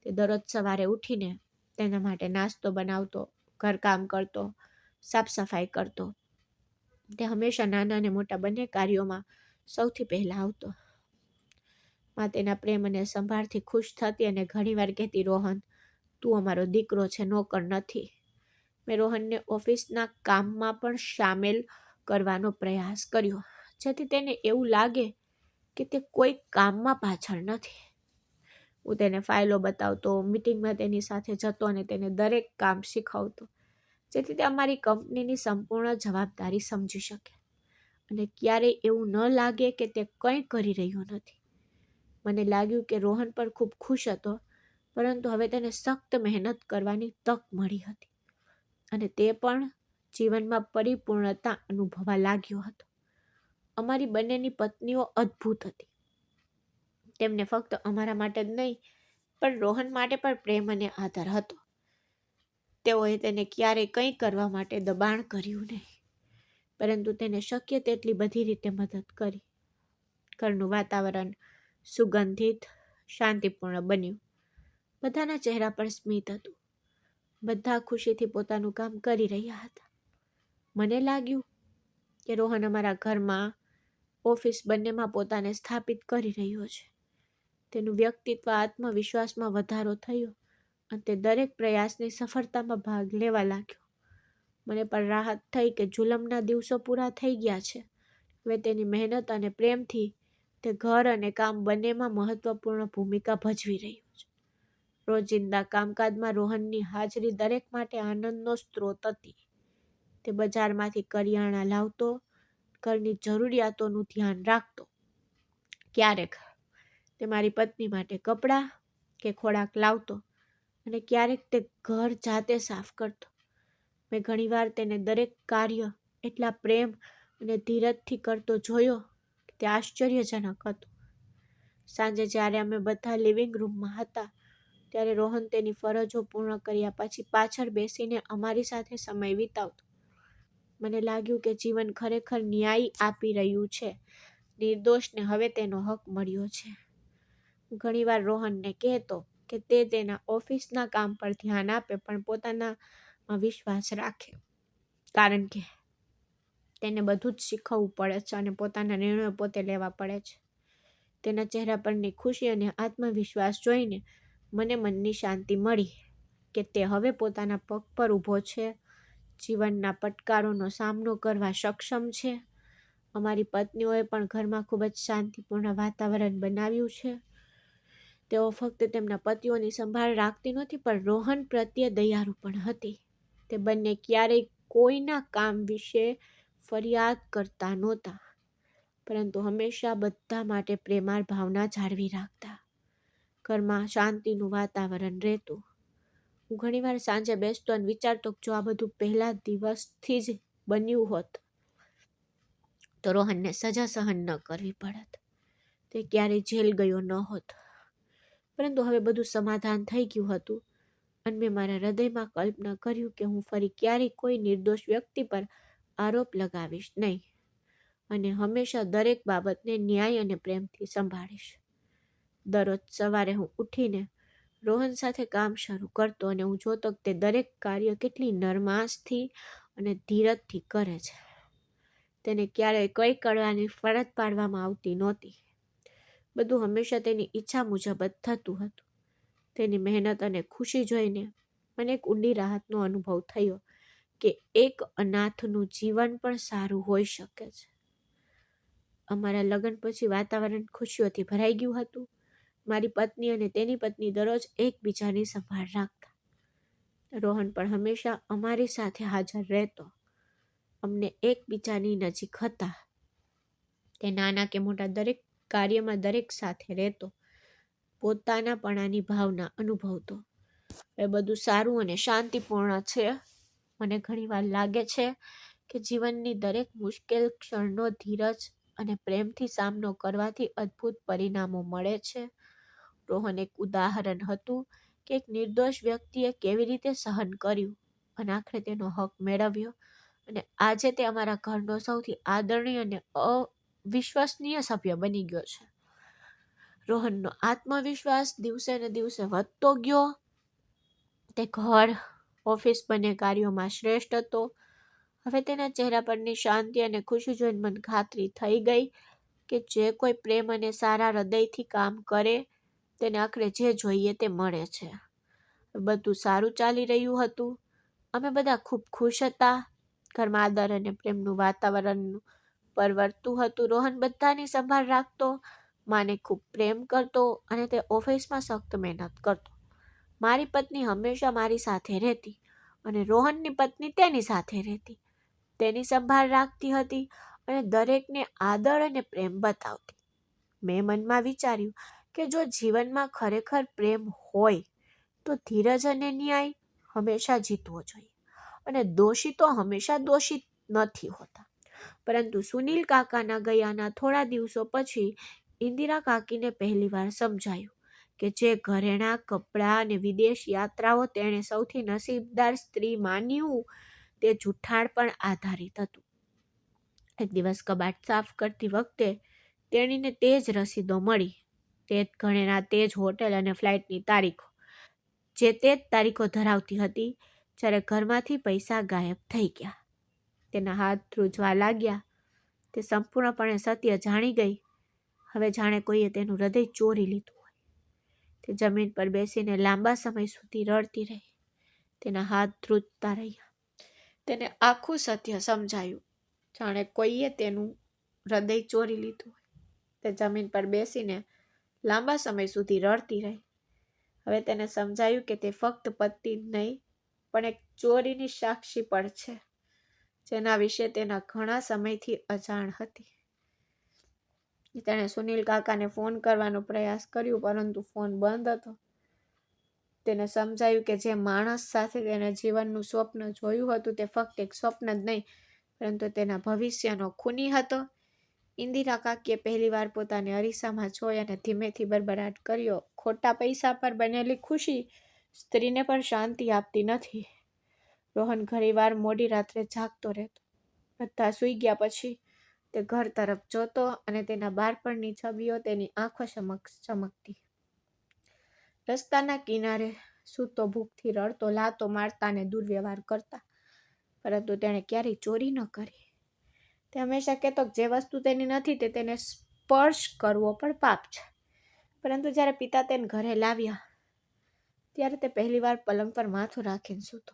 તે દરરોજ સવારે ઉઠીને તેના માટે નાસ્તો બનાવતો, ઘરકામ કરતો, સાફ સફાઈ કરતો. તે હંમેશા નાના અને મોટા બંને કાર્યોમાં સૌથી પહેલાં આવતો. માં તેના પ્રેમ અને સંભાળથી ખુશ થતી અને ઘણીવાર કહેતી, રોહન, તું અમારો દીકરો છે, નોકર નથી. મેં રોહનને ઓફિસના કામમાં પણ સામેલ કરવાનો પ્રયાસ કર્યો, જેથી તેને એવું લાગે કે તે કોઈ કામમાં પાછળ નથી. હું તેને ફાઇલો બતાવતો, મીટિંગમાં તેની સાથે જતો અને તેને દરેક કામ શીખવતો, જેથી તે અમારી કંપનીની સંપૂર્ણ જવાબદારી સમજી શકે અને ક્યારેય એવું ન લાગે કે તે કંઈ કરી રહ્યો નથી. મને લાગ્યું કે રોહન પર ખૂબ ખુશ હતો, પરંતુ હવે તેને સખ્ત મહેનત કરવાની તક મળી હતી અને તે પણ જીવનમાં પરિપૂર્ણતા અનુભવવા લાગ્યો હતો. અમારી બંનેની પત્નીઓ અદ્ભુત હતી. તેમને ફક્ત અમારા માટે જ નહીં, પણ રોહન માટે પણ પ્રેમ અને આદર હતો. તેઓએ તેને ક્યારેય કંઈ કરવા માટે દબાણ કર્યું નહીં, પરંતુ તેને શક્ય તેટલી બધી રીતે મદદ કરી. ઘરનું વાતાવરણ સુગંધિત, શાંતિપૂર્ણ બન્યું. બધાના ચહેરા પર સ્મિત હતું. બધા ખુશીથી પોતાનું કામ કરી રહ્યા હતા. મને લાગ્યું કે રોહન અમારા ઘરમાં, ઓફિસ બંનેમાં પોતાને સ્થાપિત કરી રહ્યો છે. તેનું વ્યક્તિત્વ આત્મવિશ્વાસમાં વધારો થયો અને તે દરેક પ્રયાસની સફળતામાં ભાગ લેવા લાગ્યો. મને પણ રાહત થઈ કે જુલમના દિવસો પૂરા થઈ ગયા છે. હવે તેની મહેનત અને પ્રેમથી તે ઘર અને કામ બંનેમાં મહત્વપૂર્ણ ભૂમિકા ભજવી રહ્યું છે. રોજિંદા કામકાજમાં રોહનની હાજરી દરેક માટે આનંદનો સ્ત્રોત હતી. તે બજારમાંથી કરિયાણા લાવતો, ઘરની જરૂરિયાતોનું ધ્યાન રાખતો. ક્યારેક તે મારી પત્ની માટે કપડાં કે ખોરાક લાવતો અને ક્યારેક તે ઘર જાતે સાફ કરતો. મેં ઘણીવાર તેને દરેક કાર્ય એટલા પ્રેમ અને ધીરજથી કરતો જોયો કે તે આશ્ચર્યજનક હતું. સાંજે જ્યારે અમે બધા લિવિંગ રૂમમાં હતા, ત્યારે રોહન તેની ફરજો પૂર્ણ કર્યા પછી પાછળ બેસીને અમારી સાથે સમય વિતાવતો. મને લાગ્યું કે જીવન ખરેખર ન્યાય આપી રહ્યું છે. નિર્દોષને હવે તેનો હક મળ્યો છે. હું ઘણીવાર રોહનને કહેતો કે તે તેના ઓફિસના કામ પર ધ્યાન આપે, પણ પોતાનામાં વિશ્વાસ રાખે, કારણ કે તેને બધું જ શીખવવું પડે છે અને પોતાના નિર્ણયો પોતે લેવા પડે છે. તેના ચહેરા પરની ખુશી અને આત્મવિશ્વાસ જોઈને મને મનની શાંતિ મળી કે તે હવે પોતાના પગ પર ઊભો છે, જીવનના પડકારોનો સામનો કરવા સક્ષમ છે. અમારી પત્નીઓએ પણ ઘરમાં ખૂબ જ શાંતિપૂર્ણ વાતાવરણ બનાવ્યું છે. તેઓ ફક્ત તેમના પતિઓની સંભાળ રાખતી નહોતી, પણ રોહન પ્રત્યે દયાળુ પણ હતી. તે બંને ક્યારેય કોઈના કામ વિશે ફરિયાદ કરતા નહોતા, પરંતુ હંમેશા બધા માટે પ્રેમાળ ભાવના જાળવી રાખતા. ઘરમાં શાંતિનું વાતાવરણ રહેતું. હું ઘણીવાર સાંજે બેસતો અને વિચારતો કે જો આ બધું પહેલા દિવસથી જ બન્યું હોત તો રોહનને સજા સહન ન કરવી પડત. તે ક્યારેય જેલ ગયો ન હોત. પરંતુ હવે બધું સમાધાન થઈ ગયું હતું અને મેં મારા હૃદયમાં કલ્પના કર્યું કે હું ફરી ક્યારેય કોઈ નિર્દોષ વ્યક્તિ પર આરોપ લગાવીશ નહીં અને હંમેશા દરેક બાબતને ન્યાય અને પ્રેમથી સંભાળીશ. દરરોજ સવારે હું ઉઠીને રોહન સાથે કામ શરૂ કરતો અને હું જોતો કે તે દરેક કાર્ય કેટલી નરમાશથી અને ધીરજથી કરે છે. તેને ક્યારેય કંઈ કરવાની ફરજ પાડવામાં આવતી નહોતી. બધું હંમેશા તેની ઈચ્છા મુજબ જ થતું હતું. તેની મહેનત અને ખુશી જોઈને મને એક ઊંડી રાહતનો અનુભવ થયો કે એક અનાથનું જીવન પણ સારું હોઈ શકે છે. અમારા લગ્ન પછી વાતાવરણ ખુશીઓથી ભરાઈ ગયું હતું. મારી પત્ની અને તેની પત્ની દરરોજ એકબીજાની સંભાળ રાખતા. રોહન પણ હંમેશા અમારી સાથે હાજર રહેતો. અમને એકબીજાની નજીક હતા. તે નાના કે મોટા દરેક કાર્યમાં દરેક સાથે રહેતો. પોતાનાપણાની ભાવના અનુભવતો. એ બધું સારું અને શાંતિપૂર્ણ છે. મને ઘણીવાર લાગે છે કે જીવનની દરેક મુશ્કેલ ક્ષણનો ધીરજ અને પ્રેમથી સામનો કરવાથી અદ્ભુત પરિણામો મળે છે. રોહન એક ઉદાહરણ હતું કે એક નિર્દોષ વ્યક્તિએ કેવી રીતે સહન કર્યું અને આખરે તેનો હક મેળવ્યો અને આજે તે અમારા ઘરનો સૌથી આદરણીય અને અવિશ્વસનીય સભ્ય બની ગયો છે. રોહનનો આત્મવિશ્વાસ દિવસે ને દિવસે વધતો ગયો. તે ઘર, ઓફિસ બંને કાર્યોમાં શ્રેષ્ઠ હતો. હવે તેના ચહેરા પરની શાંતિ અને ખુશી જોઈને મને ખાતરી થઈ ગઈ કે જે કોઈ પ્રેમ અને સારા હૃદયથી કામ કરે તેને આખરે જે જોઈએ તે મળે છે. બધું સારું ચાલી રહ્યું હતું. અમે બધા ખૂબ ખુશ હતા. ઘરમાં આદર અને પ્રેમનું વાતાવરણ પરવર્તું હતું. રોહન બધાની સંભાળ રાખતો, માને ખૂબ પ્રેમ કરતો અને તે ઓફિસમાં સખ્ત મહેનત કરતો. મારી પત્ની હંમેશા મારી સાથે રહેતી. અને રોહનની પત્ની તેની સાથે રહેતી, તેની સંભાળ રાખતી હતી અને દરેકને આદર અને પ્રેમ બતાવતી. મેં મનમાં વિચાર્યું કે જો જીવનમાં ખરેખર પ્રેમ હોય તો ધીરજ અને ન્યાય હંમેશા જીતવો જોઈએ અને દોષિતો હંમેશા દોષિત નથી હોતા. પરંતુ સુનિલ કાકાના ગયાના થોડા દિવસો પછી ઇન્દિરા કાકીને પહેલીવાર સમજાયું કે જે ઘરેણાં, કપડાં અને વિદેશ યાત્રાઓ તેણે સૌથી નસીબદાર સ્ત્રી માન્યું તે જૂઠાણ પર આધારિત હતું. એક દિવસ કબાટ સાફ કરતી વખતે તેણીને તે જ રસીદો મળી, તે જ ઘરેણાં, તે જ હોટેલ અને ફ્લાઇટની તારીખો, જે તે જ તારીખો ધરાવતી હતી જ્યારે ઘરમાંથી પૈસા ગાયબ થઈ ગયા. તેના હાથ ધ્રુજવા લાગ્યા. તે સંપૂર્ણપણે સત્ય જાણી ગઈ. હવે જાણે કોઈએ તેનું હૃદય ચોરી લીધું હોય. તે જમીન પર બેસીને લાંબા સમય સુધી રડતી રહી. તેના હાથ ધ્રુજતા રહ્યા. તેને આખું સત્ય સમજાયું, જાણે કોઈએ તેનું હૃદય ચોરી લીધું હોય. તે જમીન પર બેસીને લાંબા સમય સુધી રડતી રહી. હવે તેને સમજાયું કે તે ફક્ત પતિ નહીં પણ એક ચોરીની સાક્ષી પણ છે, જેના વિશે તેના ઘણા સમયથી અજાણ હતી. તેણે સુનિલ કાકાને ફોન કરવાનો પ્રયાસ કર્યો, પરંતુ ફોન બંધ હતો. તેને સમજાયું કે જે માણસ સાથે તેને જીવનનું સ્વપ્ન જોયું હતું તે ફક્ત એક સ્વપ્ન જ નહીં પરંતુ તેના ભવિષ્યનો ખૂની હતો. ઇન્દિરા કાકીએ પહેલીવાર પોતાને અરીસામાં જોઈ અને ધીમેથી બરબરાટ કર્યો, ખોટા પૈસા પર બનેલી ખુશી સ્ત્રીને પણ શાંતિ આપતી નથી. રોહન ઘણીવાર મોડી રાત્રે જાગતો રહેતો. બધા સૂઈ ગયા પછી તે ઘર તરફ જોતો અને તેના બાળપણની છબીઓ તેની આંખો સમક્ષ ચમકતી. રસ્તાના કિનારે સૂતો, ભૂખથી રડતો, લાતો મારતા અને દુર્વ્યવહાર કરતા, પરંતુ તેણે ક્યારેય ચોરી ન કરી. તે હંમેશા કહેતો જે વસ્તુ તેની નથી તે તેને સ્પર્શ કરવો પણ પાપ છે. પરંતુ જ્યારે પિતા તેને ઘરે લાવ્યા ત્યારે તે પહેલીવાર પલંગ પર માથું રાખીને સૂતો.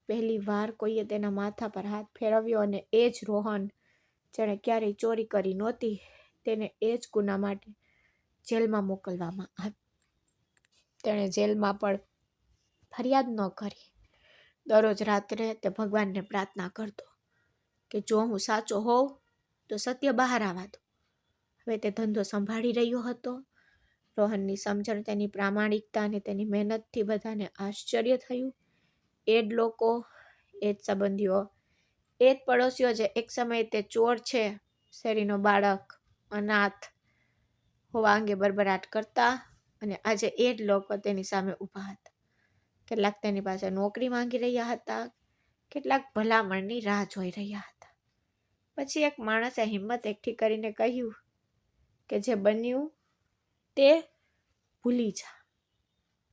પહેલીવાર કોઈએ તેના માથા પર હાથ ફેરવ્યો અને એ જ રોહન, જેણે ક્યારેય ચોરી કરી નહોતી, તેને એ જ ગુના માટે જેલમાં મોકલવામાં આવી. તેણે જેલમાં પણ ફરિયાદ ન કરી. દરરોજ રાત્રે તે ભગવાનને પ્રાર્થના કરતો કે જો હું સાચો હોઉં તો સત્ય બહાર આવવા દો. હવે તે ધંધો સંભાળી રહ્યો હતો. રોહનની સમજણ, તેની પ્રામાણિકતા અને તેની મહેનતથી બધાને આશ્ચર્ય થયું. એ જ લોકો, એ જ સંબંધીઓ, એ જ પડોશીઓ જે એક સમયે તે ચોર છે, શેરીનો બાળક, અનાથ હોવા અંગે બરબરાટ કરતા, અને આજે એ જ લોકો તેની સામે ઊભા હતા. કેટલાક તેની પાસે નોકરી માંગી રહ્યા હતા, કેટલાક ભલામણની રાહ જોઈ રહ્યા હતા. પછી એક માણસે હિંમત એકઠી કરીને કહ્યું કે જે બન્યું તે ભૂલી જા.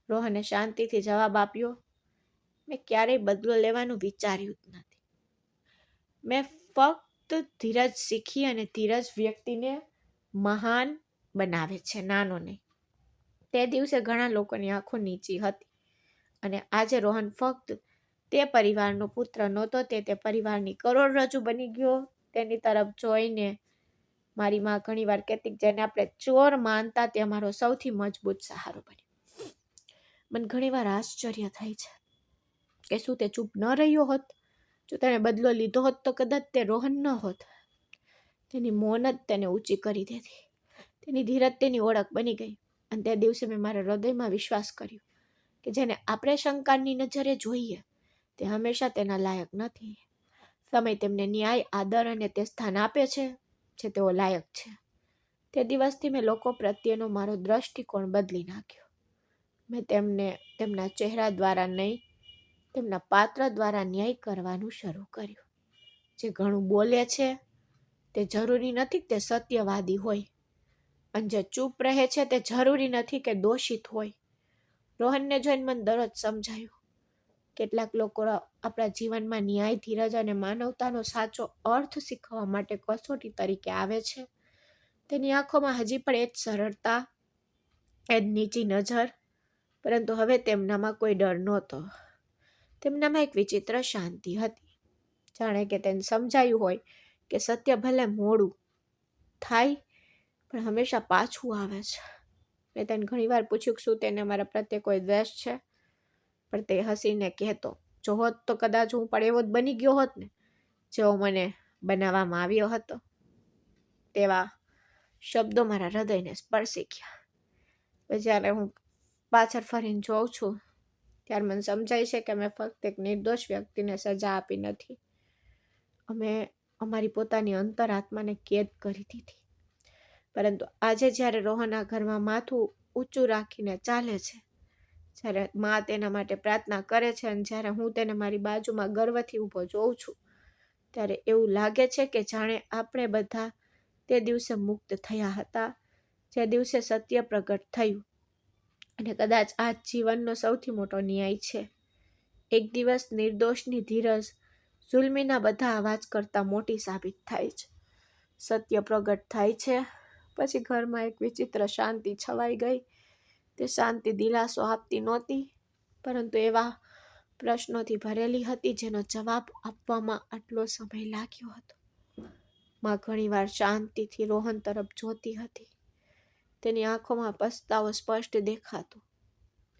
રોહને શાંતિથી જવાબ આપ્યો, મેં ક્યારેય બદલો લેવાનું વિચાર્યું જ નથી. મેં ફક્ત ધીરજ શીખી અને ધીરજ વ્યક્તિને મહાન બનાવે છે, નાનો નહીં. તે દિવસે ઘણા લોકોની આંખો નીચી હતી અને આજે રોહન ફક્ત તે પરિવારનો પુત્ર નહોતો, તે પરિવારની કરોડરજ્જુ બની ગયો. તેની તરફ જોઈને મારી માં ઘણીવાર કહેતી, જેને આપણે ચોર માનતા તે અમારો સૌથી મજબૂત સહારો બન્યો. મને ઘણીવાર આશ્ચર્ય થાય છે કે શું તે ચૂપ ન રહ્યો હોત? જો તેણે બદલો લીધો હોત તો કદાચ તે રોહન ન હોત. તેની મૌન જ તેને ઊંચી કરી દેતી. તેની ધીરજ તેની ઓળખ બની ગઈ. અને તે દિવસે મેં મારા હૃદયમાં વિશ્વાસ કર્યો કે જેને આપણે શંકાની નજરે જોઈએ તે હંમેશા તેના લાયક નથી. સમય તેમને ન્યાય, આદર અને તે સ્થાન આપે છે જે તેઓ લાયક છે. તે દિવસથી મેં લોકો પ્રત્યેનો મારો દ્રષ્ટિકોણ બદલી નાખ્યો. મેં તેમને તેમના ચહેરા દ્વારા નહીં, તેમના પાત્ર દ્વારા ન્યાય કરવાનું શરૂ કર્યું. જે ઘણું બોલે છે તે જરૂરી નથી કે તે સત્યવાદી હોય, અને જે ચૂપ રહે છે તે જરૂરી નથી કે દોષિત હોય. રોહનને જોઈને મને દરરોજ સમજાયું, કેટલાક લોકો આપણા જીવનમાં ન્યાય, ધીરજ અને માનવતાનો સાચો અર્થ શીખવવા માટે કસોટી તરીકે આવે છે. તેની આંખોમાં હજી પણ એ જ સરળતા, એ જ નીચી નજર, પરંતુ હવે તેમનામાં કોઈ ડર નહોતો. તેમનામાં એક વિચિત્ર શાંતિ હતી, જાણે કે તેને સમજાયું હોય કે સત્ય ભલે મોડું થાય પણ હંમેશા પાછું આવે છે. મેં તેને ઘણીવાર પૂછ્યું કે શું તેને મારા પ્રત્યે કોઈ દ્વેષ છે, પણ તે હસીને કહેતો, જો હોત તો કદાચ હું પણ એવો જ બની ગયો હોત ને જેવો મને બનાવવામાં આવ્યો હતો. તેવા શબ્દો મારા હૃદયને સ્પર્શી ગયા. જ્યારે હું પાછળ ફરીને જોઉં છું ત્યારે મને સમજાય છે કે મેં ફક્ત એક નિર્દોષ વ્યક્તિને સજા આપી નથી, અમે અમારી પોતાની અંતરાત્માને કેદ કરી દીધી. પરંતુ આજે જ્યારે રોહન આ ઘરમાં માથું ઊંચું રાખીને ચાલે છે, જ્યારે મા તેના માટે પ્રાર્થના કરે છે અને જ્યારે હું તેને મારી બાજુમાં ગર્વથી ઊભો જોઉં છું, ત્યારે એવું લાગે છે કે જાણે આપણે બધા તે દિવસે મુક્ત થયા હતા, જે દિવસે સત્ય પ્રગટ થયું. અને કદાચ આ જીવનનો સૌથી મોટો ન્યાય છે. એક દિવસ નિર્દોષની ધીરજ જુલ્મીના બધા અવાજ કરતાં મોટી સાબિત થાય છે. સત્ય પ્રગટ થાય છે. પછી ઘરમાં એક વિચિત્ર શાંતિ છવાઈ ગઈ. તે શાંતિ દિલાસો આપતી નહોતી, પરંતુ એવા પ્રશ્નોથી ભરેલી હતી જેનો જવાબ આપવામાં આટલો સમય લાગ્યો હતો. માં ઘણીવાર શાંતિથી રોહન તરફ જોતી હતી. તેની આંખોમાં પસ્તાવો સ્પષ્ટ દેખાતો.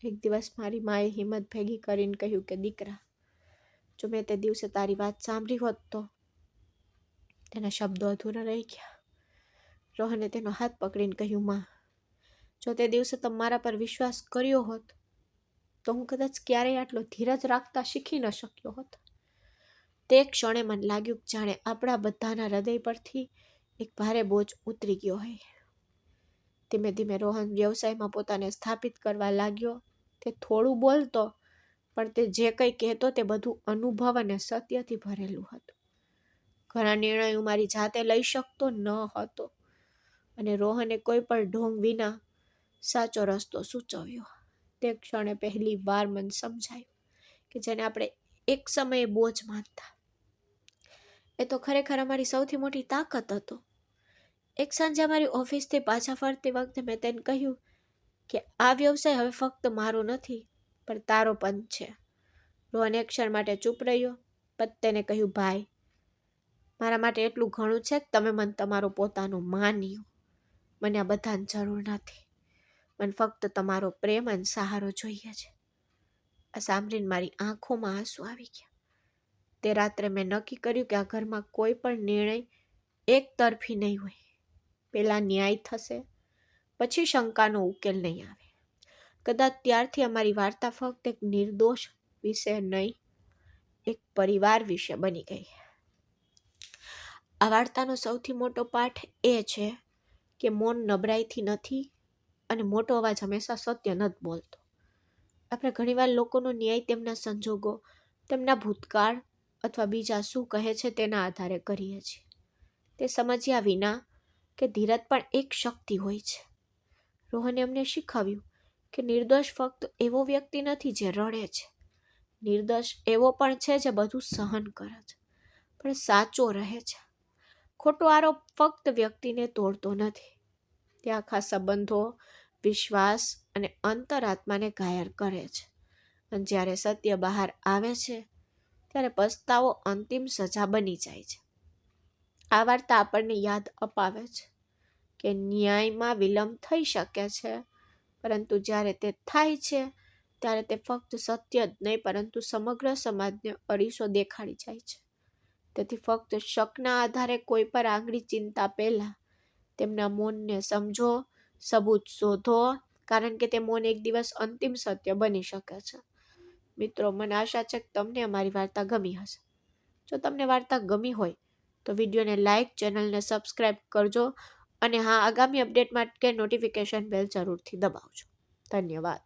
એક દિવસ મારી માએ હિંમત ભેગી કરીને કહ્યું કે દીકરા, જો મેં તે દિવસે તારી વાત સાંભળી હોત તો. તેના શબ્દો અધૂરા રહી ગયા. રોહને તેનો હાથ પકડીને કહ્યું, માં, જો તે દિવસે તમે મારા પર વિશ્વાસ કર્યો હોત તો હું કદાચ ક્યારેય આટલો ધીરજ રાખતા શીખી ન શક્યો હોત. તે ક્ષણે મને લાગ્યું જાણે આપણા બધાના હૃદય પરથી એક ભારે બોજ ઉતરી ગયો હોય. ધીમે ધીમે રોહન વ્યવસાયમાં પોતાને સ્થાપિત કરવા લાગ્યો. તે થોડું બોલતો, પણ તે જે કંઈ કહેતો તે બધું અનુભવ અને સત્યથી ભરેલું હતું. ઘણા નિર્ણયો મારી જાતે લઈ શકતો ન હતો અને રોહને કોઈ પણ ઢોંગ વિના સાચો રસ્તો સૂચવ્યો. તે ક્ષણે પહેલી વાર મને સમજાયું કે જેને આપણે એક સમયે બોજ માનતા, એ તો ખરેખર અમારી સૌથી મોટી તાકાત હતો. એક સાંજે અમારી ઓફિસથી પાછા ફરતી વખતે મેં તેને કહ્યું કે આ વ્યવસાય હવે ફક્ત મારો નથી, પણ તારો પણ છે. રોહન એક ક્ષણ માટે ચૂપ રહ્યો. પછી તેને કહ્યું, ભાઈ, મારા માટે એટલું ઘણું છે કે તમે મને તમારો પોતાનો માન્યો. મને આ બધાની જરૂર નથી. મને ફક્ત તમારો પ્રેમ અને સહારો જોઈએ છે. આ સાંભળીને મારી આંખોમાં આંસુ આવી ગયા. તે રાત્રે મેં નક્કી કર્યું કે આ ઘરમાં કોઈ પણ નિર્ણય એક તરફી નહીં હોય. પહેલા ન્યાય થશે, પછી શંકાનો ઉકેલ નહીં આવે. કદાચ ત્યારથી અમારી વાર્તા ફક્ત એક નિર્દોષ વિશે નહીં, એક પરિવાર વિશે બની ગઈ. આ વાર્તાનો સૌથી મોટો પાઠ એ છે કે મૌન નબળાઈથી નથી અને મોટો અવાજ હંમેશા સત્ય નથી બોલતો. આપણે ઘણીવાર લોકોનો ન્યાય તેમના સંજોગો, તેમના ભૂતકાળ અથવા બીજા શું કહે છે તેના આધારે કરીએ છીએ. તે સમજ્યા વિના કે ધીરજ પણ એક શક્તિ હોય છે. રોહને અમને શીખવ્યું કે નિર્દોષ ફક્ત એવો વ્યક્તિ નથી જે રડે છે. નિર્દોષ એવો પણ છે જે બધું સહન કરે છે, પણ સાચો રહે છે. ખોટો આરોપ ફક્ત વ્યક્તિને તોડતો નથી, તે આખા સંબંધો, વિશ્વાસ અને અંતરાત્માને ઘાયલ કરે છે. અને જ્યારે સત્ય બહાર આવે છે ત્યારે પસ્તાવો અંતિમ સજા બની જાય છે. આ વાર્તા આપણને યાદ અપાવે છે કે ન્યાયમાં વિલંબ થઈ શકે છે, પરંતુ જ્યારે તે થાય છે ત્યારે તે ફક્ત સત્ય જ નહીં પરંતુ સમગ્ર સમાજને અરીસો દેખાડી જાય છે. તેથી ફક્ત શકના આધારે કોઈ પર આંગળી ચિંતા પહેલા તેમના મૌનને સમજો, સબૂત શોધો, કારણ કે તે મૌન એક દિવસ અંતિમ સત્ય બની શકે છે. મિત્રો, મને આશા છે કે તમને અમારી વાર્તા ગમી હશે. જો તમને વાર્તા ગમી હોય તો વિડીયોને લાઇક, ચેનલને સબસ્ક્રાઈબ કરજો અને હા, આગામી અપડેટ માટે નોટિફિકેશન બેલ જરૂરથી દબાવજો. ધન્યવાદ.